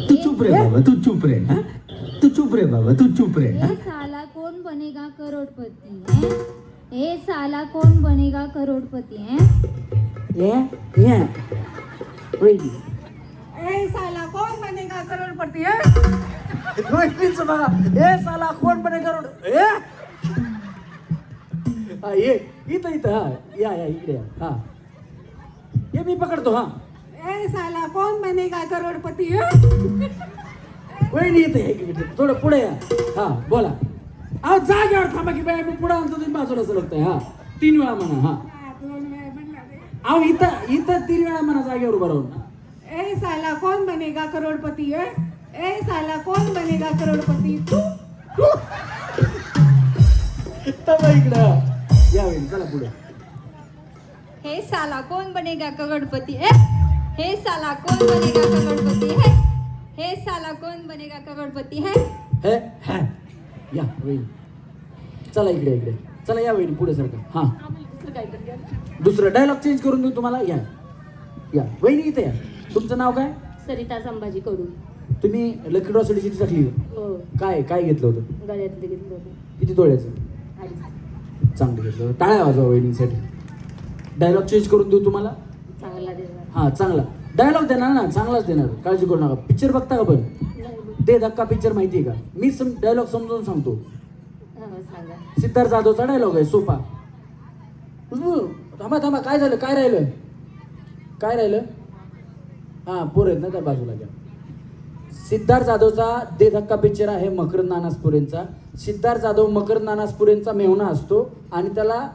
तू चुप रे बाबा, तू चुप रे. हा? तू चुप रे बाबा, तू चुप रे. ए साला कौन बनेगा करोड़पति है, ए साला कौन बनेगा करोड़पति है. ये वहिनी. ए साला कौन बनेगा करोड़पति है. वहिनीचं बघा. ए साला कोण बने करोड. ए हा ये इथं इथं. हा या या इकडे या. हा ये मी पकडतो. हा ए साला कौन बनेगा करोड़पति है. वहिनी इथं या इकडे, थोडं पुढे या. हा बोला. अहो जागेवर थांबा की बाई, मी पुढे आणतो तुम्ही बाजूला सरकताय. हा 3 वेळा म्हणा. हा अहो इथं इथं 3 वेळा म्हणा जागेवर उभा राहून. ए साला कौन बनेगा करोड़पति है, ए साला कौन बनेगा करोड़पति. इकडं या वहिनी चला पुढे. हे साला कौन बनेगा करोड़पति है, हे साला कौन बनेगा करोड़पति है, हे साला कौन बनेगा करोड़पति है. हे हा या वहिनी चला इकडे इकडे चला या वहिनी पुढे सरका. हा दुसरं डायलॉग चेंज करून देऊ तुम्हाला. या या वहिनी इथे या. तुमचं नाव काय. सरिता संभाजी कडू. तुम्ही लकी ड्रॉ साठी चिठ्ठी टाकली. हो काय काय घेतलं होतं. गळ्यातले घेतलं होतं. किती तोळ्याचं. चांगलं घेतलं. टाळ्या वाजवा वहिनीसाठी. डायलॉग चेंज करून देऊ तुम्हाला. चांगला देणार. हा चांगला डायलॉग देणार ना, चांगलाच देणार, काळजी करू नका. पिक्चर बघता का पण. दे धक्का पिक्चर माहिती आहे का. मी डायलॉग समजून सांगतो. सांगा. सिद्धार्थ जाधवचा डायलॉग आहे सोपा. थांबा थांबा काय झालं, काय राहिलं, काय राहिलं. हा पोर आहेत ना त्या बाजूला घ्या. सिद्धार्थ जाधवचा दे धक्का पिक्चर आहे मकरंद नानासपुरेंचा. सिद्धार्थ जाधव मकरंद नानासपुरेंचा मेहुणा असतो आणि त्याला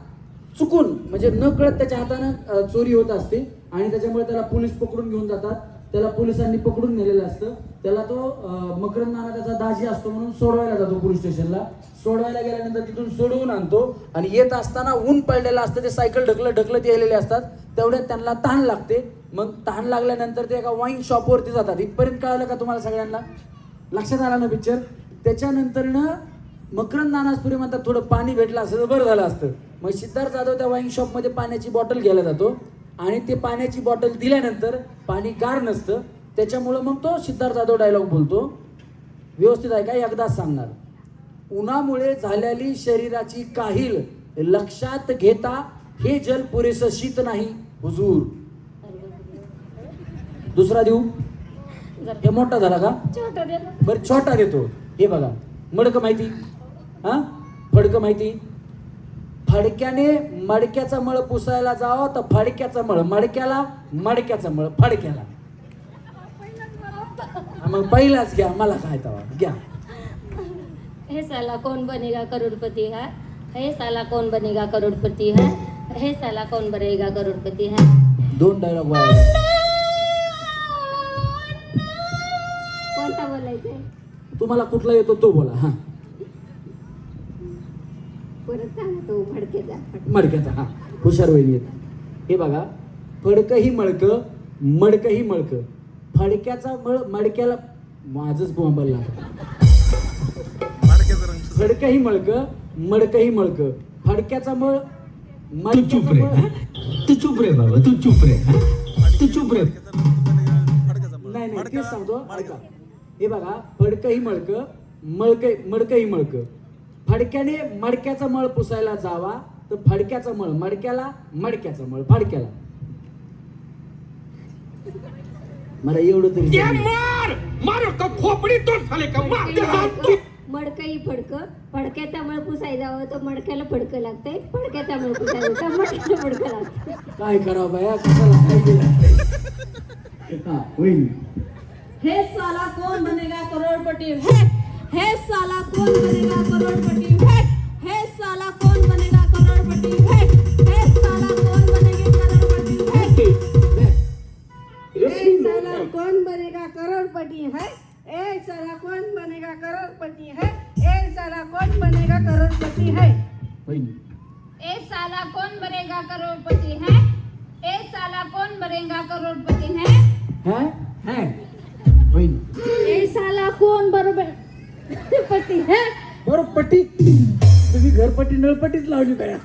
चुकून म्हणजे न कळत त्याच्या हातानं चोरी होत असते आणि त्याच्यामुळे त्याला पोलीस पकडून घेऊन जातात. त्याला पोलिसांनी पकडून नेलेलं असतं. त्याला तो मकरंद नाना त्याचा दाजी असतो म्हणून सोडवायला जातो पोलीस स्टेशनला. सोडवायला गेल्यानंतर तिथून सोडवून आणतो आणि येत असताना ऊन पडलेलं असतं. ते सायकल ढकलत यायलेले असतात. तेवढ्यात त्यांना तहान लागते. मग तहान लागल्यानंतर ते एका वाईन शॉपवरती जातात. इथपर्यंत कळालं का तुम्हाला सगळ्यांना. लक्षात आला ना पिक्चर. त्याच्यानंतरनं मकरंद नानासपुरे म्हणतात थोडं पाणी भेटलं असतं तर बरं झालं असतं. मग सिद्धार्थ जाधव त्या वाईन शॉपमध्ये पाण्याची बॉटल घ्यायला जातो आणि ते पाण्याची बॉटल दिल्यानंतर पाणी गार नसतं. त्याच्यामुळं मग तो सिद्धार्थ जाधव डायलॉग बोलतो. व्यवस्थित आहे का, एकदाच सांगणार. उन्हामुळे झालेली शरीराची काहील लक्षात घेता हे जल पुरेसं शीत नाही हुजूर. दुसरा देऊ. हे मोठा झाला का. बरं छोटा देतो. हे बघा मडकं माहिती. हा फडकं माहिती. फडक्याने मडक्याचा मळ पुसायला जावं तर फडक्याचा मळ मडक्याला, मडक्याचा मळ फडक्याला. मग पहिलाच घ्या, मला काय तवा घ्या. हे साला कौन बनेगा करोड़पति है, हे साला कौन बनेगा करोड़पति है, हे साला कौन बनेगा करोड़पति है. 2 डायलॉग कोणता बोलायचंय. तुम्हाला कुठला येतो तो बोला. हा परत सांगा तो फडकेचा. मडक्याचा. हा हुशार वहिनी आहेत. हे बघा फडकं ही मडकं, मडकं ही मडकं. फडक्याचा मळ मडक्याला माझच बोंबल. फडकं ही मडकं, मडकं ही मडकं. फडक्याचा मळ तू चुप रे. तू चुप रे बाबा, तू चुप रे. तू चुप रे. नाही नाही तेच सांगतो ऐका. हे बघा फडकं ही मडकं, मडकं ही मडकं. फडक्याने मडक्याचा मळ पुसायला जावा तर फडक्याचा मळ मडक्याला, मडक्याचा मळ फडक्याला. मला एवढं तरी मार मार का खोपडी तोड झाले का. मार मडकही फडकं, फडक्याचा मळ पुसाय जावं तर मडक्याला फडकं लागतंय, फडक्याचा मळ पुसाय जावं तर मडक्याला फडकं लागतंय. काय करावं बाया, कशाला काय केलं? हा होईल. हे साला कौन बनेगा करोड़पति हे साला कौन बनेगा करोड़पति हे साला कौन बनेगा करोड़पति हे साला कौन बनेगा करोड़पति ए साला कौन बनेगा करोड़पति है, ए साला कौन बनेगा करोड़पति है, ए साला कौन बनेगा करोड़पति है. होईल. ए साला कौन बनेगा करोड़पति है, ए साला कौन बनेगा करोड़पति है. है होईल. ए साला कौन बरोबर पती है. बरोबर पट्टी, तुम्ही घरपट्टी नळपट्टीच लावली बाया.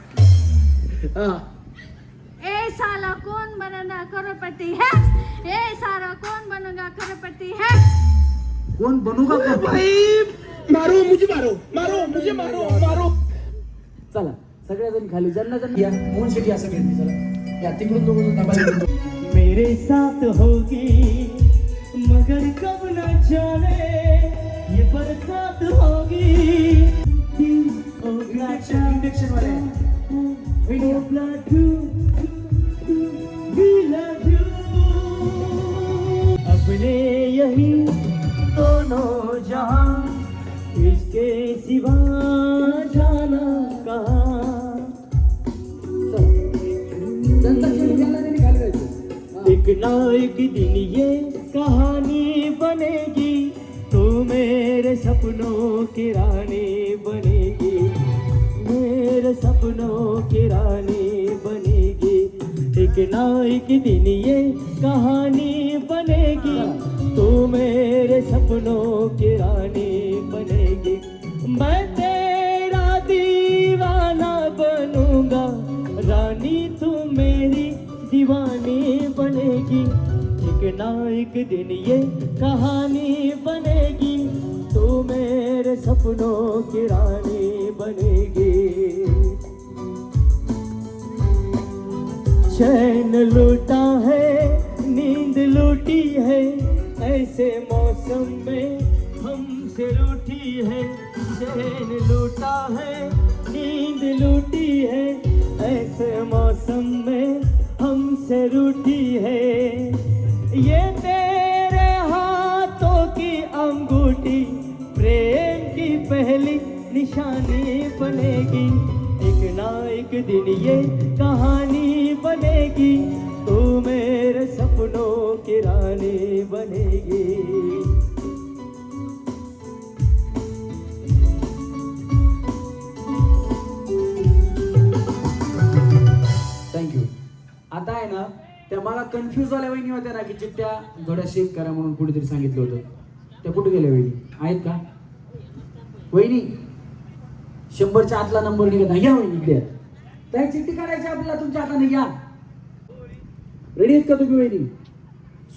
हा ए साला कौन बनेगा करोड़पति है, ए साला कौन बनेगा करोड़पति है. कोण बनू का मारो मुझे मारो मारो मुझे मारो मारो. चला सगळ्याजण खाली ज्यांना ज्यांना या मोहन शेट्टी असं घेतली. चला या तिकडून दोघं थांबा. मेरे साथ होगी मगर कब न जाने ये बरसात होगी. इंजेक्शन वाले अपने यही दोनों जहां इसके सिवा जाना कहाँ. एक ना एक दिन ये कहानी बनेगी, तू मेरे सपनों की रानी बनेगी, मेरे सपनों की रानी बनेगी. एक ना एक दिन ये कहानी बनेगी, तू मेरे सपनों की रानी बनेगी. मैं तेरा दीवाना बनूंगा, रानी तू मेरी दीवानी बनेगी. एक ना एक दिन ये कहानी बनेगी, तू मेरे सपनों की रानी बनेगी. चैन लूटा है नींद लूटी है, ऐसे मौसम में हमसे रूठी है. चैन लूटा है नींद लूटी है, ऐसे मौसम में हमसे रूठी है. ये तेरे हाथों की अंगूठी प्रेम की पहली निशानी बनेगी. एक ना एक दिन ये कहानी बनेगी, तू मेरे सपनों की रानी बनेगी. थँक्यू. आता आहे ना त्या मला कन्फ्यूज झाल्या वहिनी होत्या ना की चिठ्ठ्या थोड्या शेक करा म्हणून कुठेतरी सांगितलं होतं, त्या कुठे गेल्या वहिनी आहेत का? वहिनी 100च्या आतला नंबर निघत या वहिनी इकडे. त्या चिठ्ठी काढायची आपल्याला तुमच्या हाताने या. रेडी आहेत का तुम्ही वहिनी?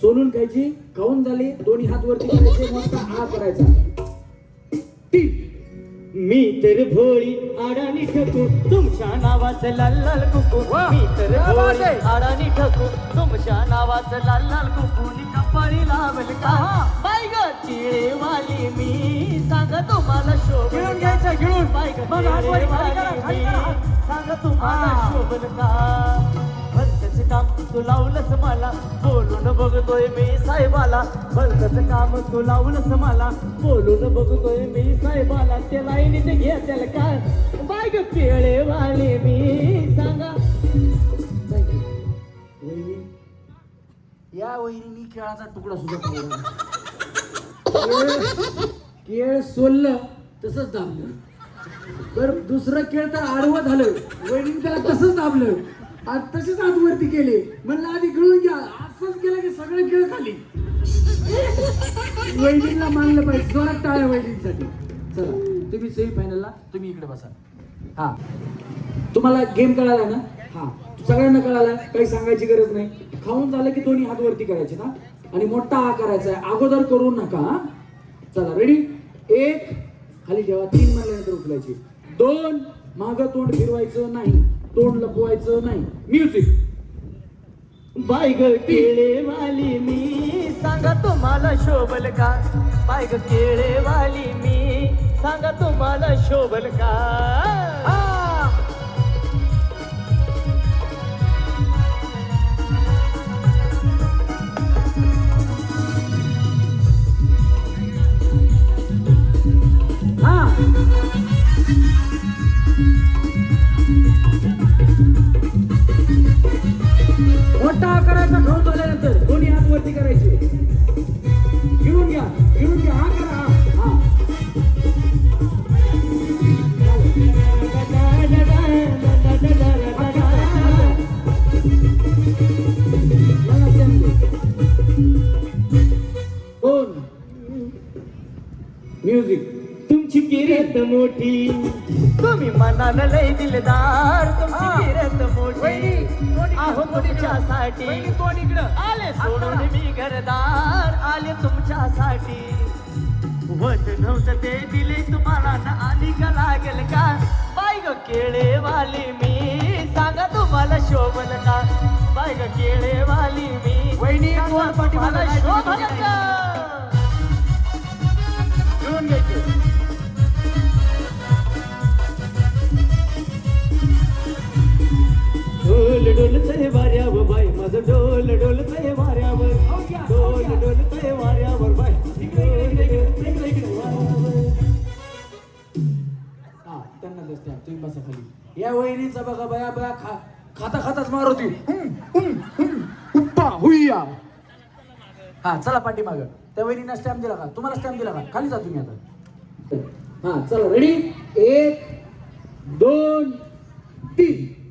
सोलून खायची, खाऊन झाली, दोन्ही हात वरती करायचे, मस्त आ करायचा. मी तर भोळी आडानी ठकू तुमच्या नावाचं लाल लाल कुकू. मी तर भोळी आडानी ठकू तुमच्या नावाचं लाल लाल कुकू. कपाळी लावल का बाय ग तिळेवाली मी, सांग तुम्हाला शोभन घेऊन घ्यायचं घेऊन बाय ग तिळेवाली सांग तुम्हाला शोभन का. भलतंच काम तू लावलंच मला, बोलून बघतोय मी साहेबाला. भलतंच काम तू लावलंच मला, बोलून बघतोय मी साहेबाला. त्या लाईनीत घे त्याला काय बाय ग पिळेवाली मी, सांगा. वहिनी या वहिनी केळाचा तुकडा सुद्धा केळ सोललं तसंच दाबलं. बरं दुसरं केळ तर आडवं झालं, वहिनी त्याला तसंच दाबलं. आज तसेच आतवरती केले. म्हणलं आधी गिळून घ्या, असंच केलं की सगळे केळ खाली. वहिनीला मानलं पाहिजे. जोरात टाळ्या वहिनीसाठी. चला तुम्ही सेमी फायनलला, तुम्ही इकडे बसा. हा तुम्हाला गेम कळाला ना? हा सगळ्यांना कळाला, काही सांगायची गरज नाही. खाऊन झालं की दोन्ही हात वरती करायचे ना, आणि मोठा हा करायचा आहे, अगोदर करू नका. हा चला रेडी. 1 खाली ठेवा, 3 म्हणल्यानंतर उचलायची. 2 मागं तोंड फिरवायचं नाही, तोंड लपवायचं नाही. म्युझिक. बाय ग केळेवाली मी, सांगा तुम्हाला शोभल का. बाय ग केळेवाली मी, सांगा तुम्हाला शोभल का मोठा करायचा खाऊन झाल्यानंतर दोन्ही हात वरती करायचे गिळून घ्या हा करा हा कोण म्युझिक तुमची किरत मोठी तुम्ही मनाला लय दिलदार तुमची किरत मोठी आहो तुमच्यासाठी आले सोडून मी घरदार आले तुमच्यासाठी वत नव्हतं ते दिले तुम्हाला ना आली का लागेल का बाय ग केळेवाली मी सांगा तुम्हाला शोभल का बाय ग केळेवाली मी वहिनी तुम्हाला शोभल का घेऊन घ्यायचे डोल डोलतय वाऱ्यावर बाय माझं डोल डोलतय वाऱ्यावर डोल डोलतय वाऱ्यावर बाय हा त्यांना दिसते तुम्ही बसा खाली या वहिनीचा बघा बया बया खाता खाताच मारवती हुईया हा चला पाठीमाग त्या वहिनीला स्टॅम्प दिला का तुम्हाला स्टॅम्प दिला का खाली जा तुम्ही आता हा चला रेडी 1 2 3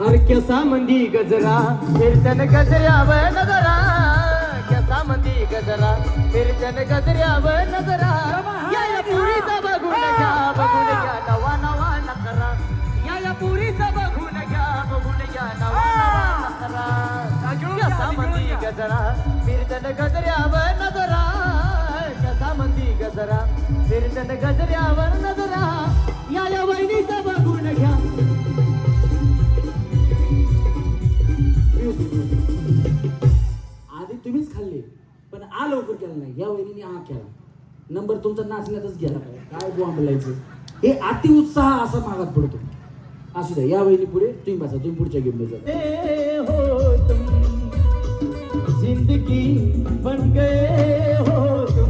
अरे कसा मंदी गजरा फिरतन गजऱ्यावर नजरा कसा मंदी गजरा फिरतन गजऱ्यावर नजरा या पुरीचा बघून घ्या नवा नवा नखरा या पुरीचा बघून घ्या नवा नवा नखरा कसा मंदी गजरा फिरतन गजऱ्यावर नजरा कसा मंदी गजरा फिरतन गजऱ्यावर नजरा या वहिनीचा बघून घ्या आधी तुम्हीच खाल्ले पण आ लवकर केला नाही या वहिनीने हा केला नंबर तुमचा नाचण्यातच गेला काय बॉम्ब बोलायचं हे अति उत्साह असा मागात पडतो असू द्या या वहिनी पुढे तुम्ही बसा तुम्ही पुढच्या गेम मध्ये हो तुम जिंदगी बन गए हो तुम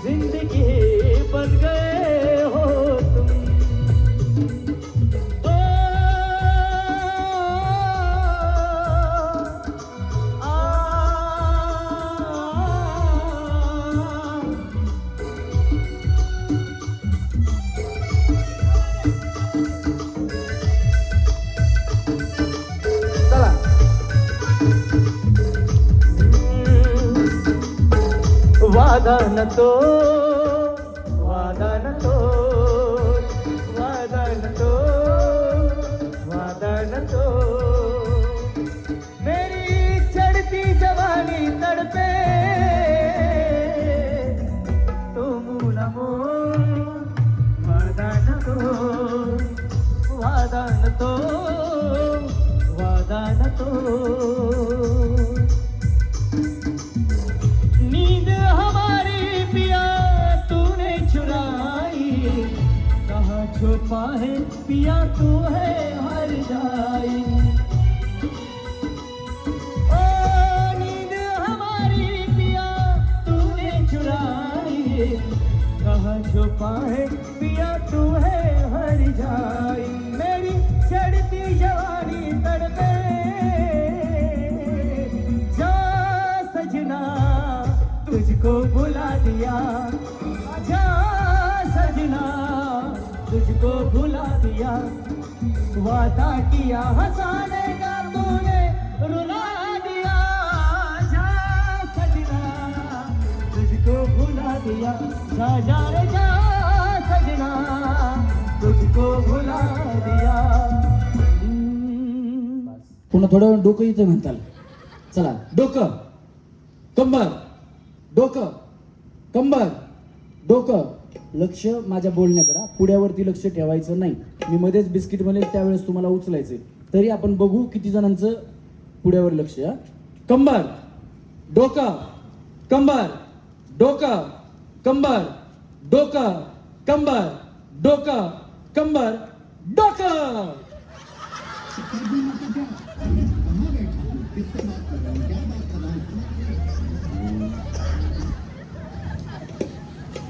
जिंदगी बन गए हो तुम चला वादन तो वादन तो वादन तो वादन तो मेरी चढ़ती जवानी तड़पे तुम नमो वादन तो वादन तो वादन तो नींद हमारी पिया तूने चुराई कहाँ छुपा है पिया तू है हर जाई ओ नींद हमारी पिया तूने चुराई कहाँ छुपा है पिया तू है हर जाई मेरी चढ़ती जवानी तड़पे जा सजना तुझको बुला दिया जा सजना तुझको भुला दिया वादा किया हंसाने का तूने रुला दिया जा सजना तुझको भुला दिया जा रे जा सजना तुझको भुला दिया पुन्हा थोडं वेळ डोकं इथं म्हणताल चला डोकं कंबर डोकं कंबर डोकं लक्ष माझ्या बोलण्याकडे पुढ्यावरती लक्ष ठेवायचं नाही मी मध्येच बिस्किट म्हणेल त्यावेळेस तुम्हाला उचलायचंय तरी आपण बघू किती जणांचं पुढ्यावर लक्ष कंबर डोकं कंबर डोकं कंबर डोकं कंबर डोकं कंबर डोकं.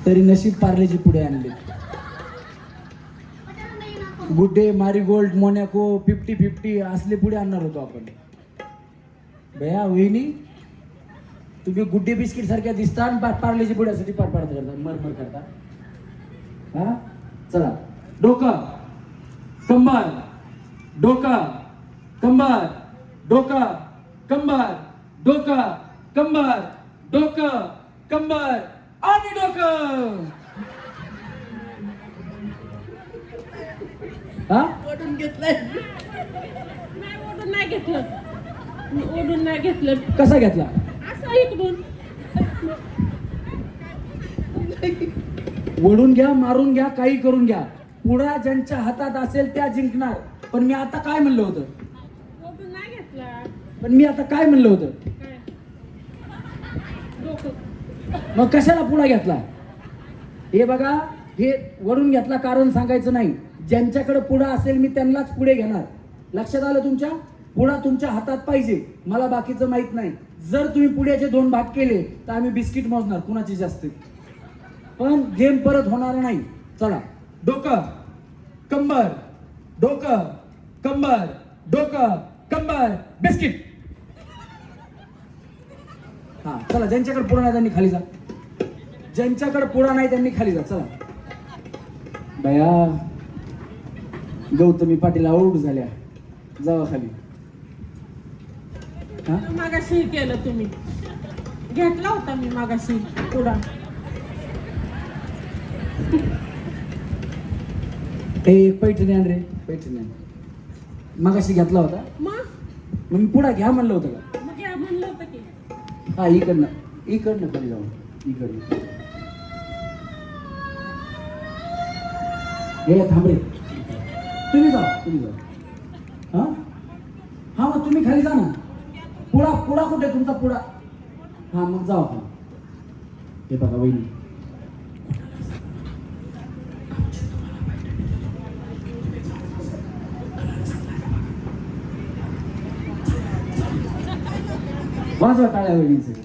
तरी नशीब पार्लेजी पुढे आणले. गुड्डे मारीगोल्ड मोनॅको 50-50 असले पुढे आणणार होतो आपण. भया वहिनी तुम्ही गुड्डे बिस्किट सारख्या दिसता आणि पार्लेजी पुढ्यासाठी पाडपाड करता मरमर करता. हा चला डोकं कंबर डोकं कंबर डोकं कंबर डोकं कंबर डोकं कंबर आणि डोकं. हा ओढून घेतलंय नाही, ओढून नाही घेतलं, ओढून नाही घेतलं, कसा घेतला? असं इकडून ओढून घ्या मारून घ्या काही करून घ्या, पुढा ज्यांच्या हातात असेल त्या जिंकणार. पण मी आता काय म्हणलं होतं? ओढून नाही घेतला. पण मी आता काय म्हणलं होतं? काय डोकं मग कशाला पुढा घेतला? हे बघा, हे वडून घेतला कारण सांगायचं नाही. ज्यांच्याकडे पुढा असेल मी त्यांनाच पुढे घेणार. लक्षात आलं तुमच्या? पुढा तुमच्या हातात पाहिजे, मला बाकीचं माहित नाही. जर तुम्ही पुढ्याचे 2 भाग केले तर आम्ही बिस्किट मोजणार कुणाची जास्त. पण गेम परत होणार नाही. चला डोकं कंबर डोकं कंबर डोकं कंबर बिस्किट. हा चला, ज्यांच्याकडे पुढा नाही त्यांनी खाली जा. ज्यांच्याकडे पुढा नाही त्यांनी खाली जा. चला बया, गौतमी पाटील आऊट झाल्या, जावा खाली. हा मागाशी केलं तुम्ही, घेतला होता मी मागाशी पुढा. एक पैठणी आण रे, पैठणी आण. मगाशी घेतला होता मग मी पुढा घ्या म्हणलं होतं का? मग या म्हणलं होतं की हा इकडनं इकडनं खाली जाऊ, इकडनं. हे थांब रे, तुम्ही जा, तुम्ही जा. हा हा मग तुम्ही खाली जा ना. पुढा पुढा कुठे तुमचा पुढा? हा मग जाऊ आपण. हे बघा वहिनी, वाजवा टाळ्या वहिनींसाठी.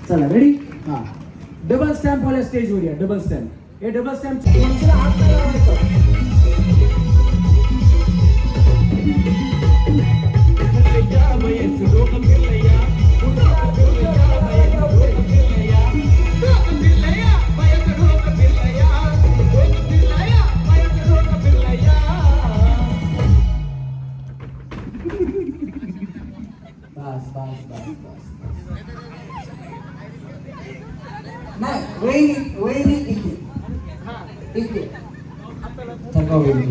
चला रेडी? हा डबल स्टॅम्प वाल्या स्टेजवर या. डबल स्टॅम्प, हे डबल स्टॅम्प हात नाही लावायचा. बस बस बस बस. नाही वहिनी, वहिनी इथे इथे थांबा वहिनी.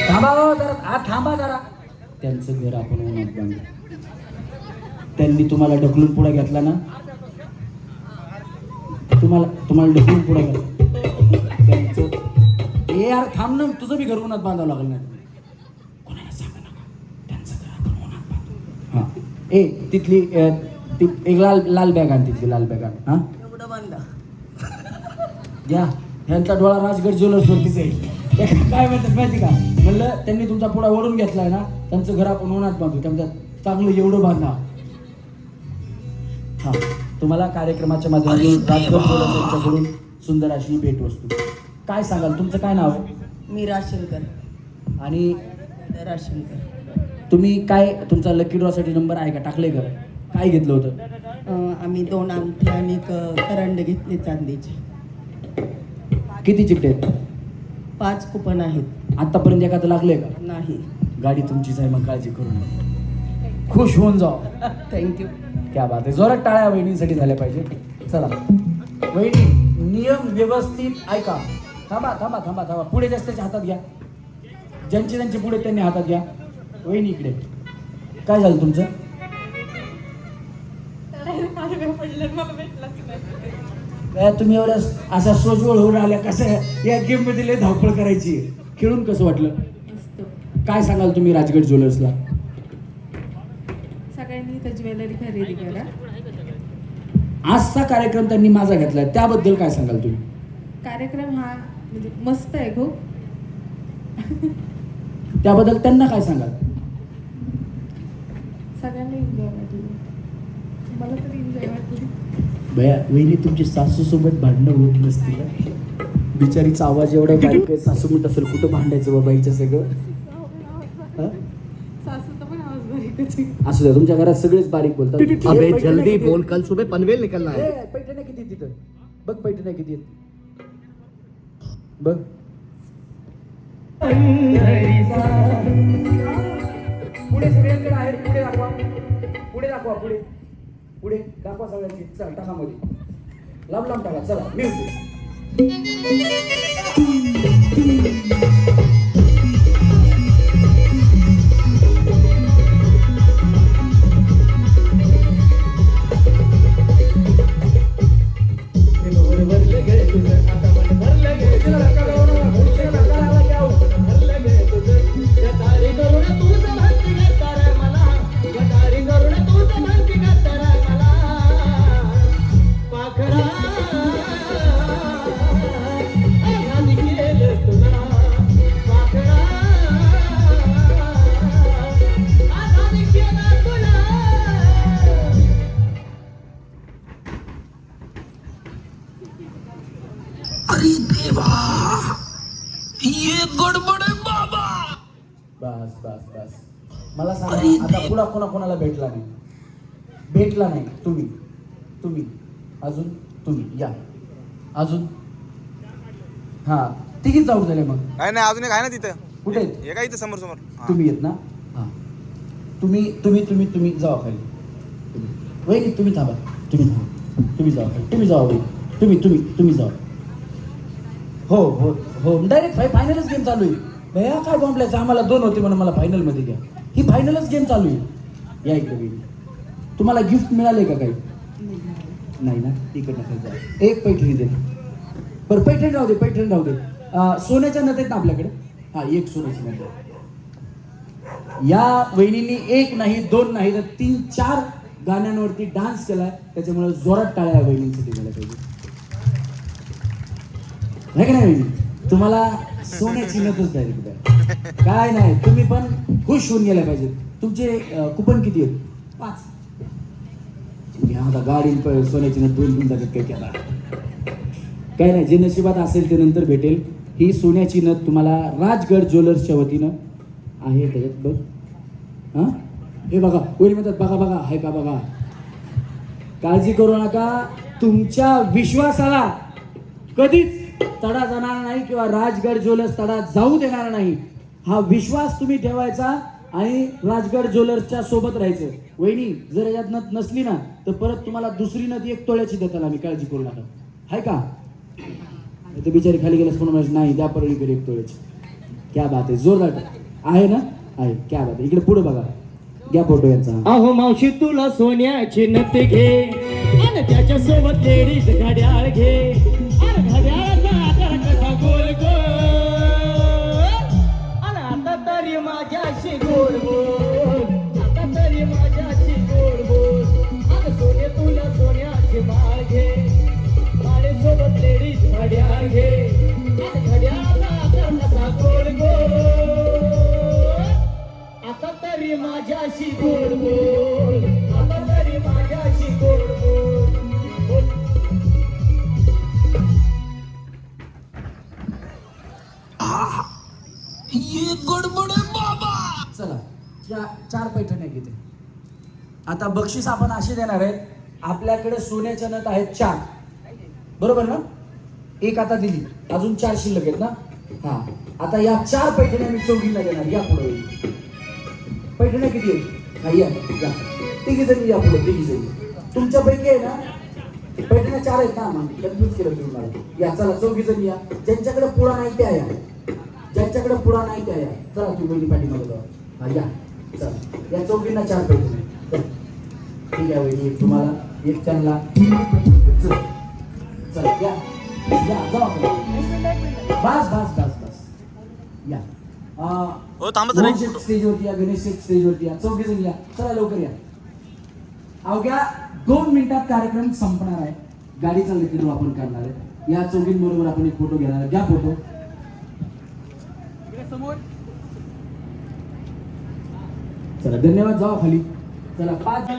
थांबा हो जरा, हा थांबा जरा. त्यांचं घर आपण उन्हात बांधू. त्यांनी तुम्हाला ढकलून पुढे घेतला ना, तुम्हाला ढकलून पुढे घेतला त्यांचं. ए यार थांब ना, तुझं बी घर उन्हात बांधावं लागलं नाही. कोणाला सांगू नका, त्यांचं घर आपण उन्हात बांधू. हा ए तिथली ती एक लाल बॅग आण, तिथली लाल बॅग आण. हा एवढं बांधला घ्या. ह्यांचा डोळा राजगड ज्वेलर्सवरतीच आहे. काय म्हणतात माहिती का? म्हणलं त्यांनी तुमचा पुढा ओढून घेतलाय ना, त्यांचं घर आपण उन्हात बांधू. त्यामुळे चांगलं एवढं बांधा. हा तुम्हाला कार्यक्रमाच्या माध्यमातून राजगड ज्वेलर्स यांच्याकडून सुंदर अशी भेटवस्तू. काय सांगाल, तुमचं काय नाव आहे? मी राशनकर. आणि राशनकर. तुम्ही काय, तुमचा लकी ड्रॉसाठी नंबर आहे का? टाकले का? काय घेतलं होतं? आम्ही 2 अंगठी आणि एक करंड घेतले चांदीचे. किती चिकटे आहेत? 5 कुपन आहेत. आतापर्यंत एखादं लागलंय का? नाही. गाडी तुमचीच आहे, मग काळजी करू नका. खुश होऊन जाओ. थँक्यू. क्या बात आहे. जोरात टाळ्या वहिनींसाठी झाल्या पाहिजे. चला वहिनी, नियम व्यवस्थित ऐका. थांबा थांबा थांबा थांबा. पुढे जास्तच्या हातात घ्या. ज्यांचे ज्यांचे पुढे त्यांनी हातात घ्या. वहिनी इकडे. काय झालं तुमचं? काय तुम्ही एवढ्या अशा सोजवळ होऊन आल्या, कसं या गेम मध्ये लय धावपळ करायची? खेळून कसं वाटलं? काय सांगाल तुम्ही राजगड ज्वेलर्सला? सगळ्यांनी इथं ज्वेलरी खरेदी करा. आजचा कार्यक्रम त्यांनी माझा घेतलाय त्याबद्दल काय सांगाल तुम्ही? कार्यक्रम हा म्हणजे मस्त आहे खूप. त्याबद्दल त्यांना काय सांगाल? सगळ्यांना एन्जॉय वाटली, मला तरी एन्जॉय वाटली. भैया वहिनी तुमची सासू सोबत भांडणं होत नसतील ना? बिचारीचा आवाज एवढा बारीक आहे, सासू म्हणत असेल कुठं भांडायचं बाबा हिच्या सगळं. हं? सासूचा पण आवाज बारीकच आहे. असू द्या, तुमच्या घरात सगळेच बारीक बोलतात. अबे पैठण्या जल्दी किती? बोल, कल सुबह पनवेल निकलना है. पैठण्या किती आहेत तिथं? बघ पैठण्या किती आहेत बघ. पुढे सगळ्यांकडे आहे, पुढे दाखवा, पुढे दाखवा, पुढे पुढे दाखवा सगळ्यांची. चल टाका मध्ये, लांब लांब टाका. चला म्युझिक. बस बस बस. मला सांगा आता पुढा कोणाला भेटला नाही? भेटला नाही. तुम्ही अजून तुम्ही या अजून. हा तिघीच जाऊ झाले मग. नाही अजून एक आहे ना तिथं. कुठे आहेत? हे काय इथं समोर समोर. तुम्ही येत ना? हा तुम्ही जावा खाली. वहिनी तुम्ही थांबा, तुम्ही जावा खाली, तुम्ही जावा वहिनी, तुम्ही जावा. हो हो हो डायरेक्ट फायनलच गेम चालू आहे. भैया काय बॉम्बलायचं, आम्हाला 2 होते म्हणून मला फायनलमध्ये घ्या. ही फायनलच गेम चालू आहे. या इकडे वहिनी. तुम्हाला गिफ्ट मिळालंय का काही? नाही ना? इकडनं खाली जा. एक पैठणी दे. बरं पैठणी राहू दे. सोन्याच्या नथ आहेत ना आपल्याकडे? हा एक सोन्याची नथ. या वहिनींनी 1 नाही 2 नाही तर 3-4 गाण्यांवरती डान्स केलाय, त्याच्यामुळे जोरात टाळ्या वहिनींसाठी झाल्या पाहिजे. नाही का नाही वहिनी? तुम्हाला सोन्याची नथच डायरेक्ट द्या. काय नाही, तुम्ही पण खुश होऊन गेल्या पाहिजे. तुमचे कुपन किती आहेत? 5. घ्या आता गाडी सोन्याची नथ 2 जातात काय केला. काय नाही, जे नशिबात असेल ते नंतर भेटेल. ही सोन्याची नथ तुम्हाला राजगड ज्वेलर्सच्या वतीनं आहे. त्याच्यात बघ. हां हे बघा, कोणी म्हणतात बघा आहे का बघा. काळजी करू नका, तुमच्या विश्वासाला कधीच तडा जाणार नाही किंवा राजगड ज्वेलर्स तडा जाऊ देणार नाही. हा विश्वास तुम्ही ठेवायचा आणि राजगड ज्वेलर्सच्या सोबत राहायचं. वहिनी जर याच्यात नथ नसली ना तर परत तुम्हाला दुसरी नथ 1 तोळ्याची देताल आम्ही, काळजी करू नका. आहे का? ते बिचारी खाली गेल्यास कोण म्हणायचं नाही द्या परळीकडे 1 तोळ्याची. क्या बात आहे, जोरदार आहे ना? आहे, क्या बात आहे. इकडे पुढे बघा, घ्या फोटो यांचा. अहो मावशी तुला सोन्याची नथ घे आणि त्याच्या सोबत लेडीज घड्याळ घे. अरे घड्याळाचा आकार कसा गोल गोल, आणि आता तरी माझ्याशी गोड बोल, आता तरी माझ्याशी गोड बोल. अगं सोने तुला सोन्याची माळ घे, माळेसोबत लेडीज घड्याळ घे. आणि घड्याळाचा आकार कसा गोल गोल, आता तरी माझ्याशी गोड बोल, आता तरी माझ्याशी गोड बोल. चला 4 पैठण्या घेते. आता बक्षीस आपण असे देणार आहे. आपल्याकडे सोन्याच्या नथ आहेत 4, बरोबर ना? 1 आता दिली, अजून 4 शिल्लक आहेत ना? हा आता या 4 पैठण्या मी चौघींना देणार. या पुढे पैठण्या किती आहेत? हा या तिघी जणी या पुढे, तिघी जणी तुमच्यापैकी आहे ना. पैठण्या 4 आहेत ना? मग कन्फ्यूज केलं तुम्ही मला. या चला चौघी जणी या. ज्यांच्याकडे पुढा नाही त्या या, ज्यांच्याकडे पुढा नाही त्या या. चला तुम्ही वहिनी पाठीमागे जाऊ. हा या चला, या चौघींना 4 पैठण्या. ठीक आहे वहिनी, एक तुम्हाला, एक त्यांना. चला या जाऊ. बस या. हो थांबा जरा. स्टेजवरती या, गणेश स्टेजवरती या, 4 जण या. चला लवकर या. अवघ्या 2 मिनिटात कार्यक्रम संपणार आहे. गाडीचा लेखन वापर करणार आहे. या चौघींबरोबर आपण एक फोटो घेणार आहे. घ्या फोटो. चला धन्यवाद. जावा खाली. चला 5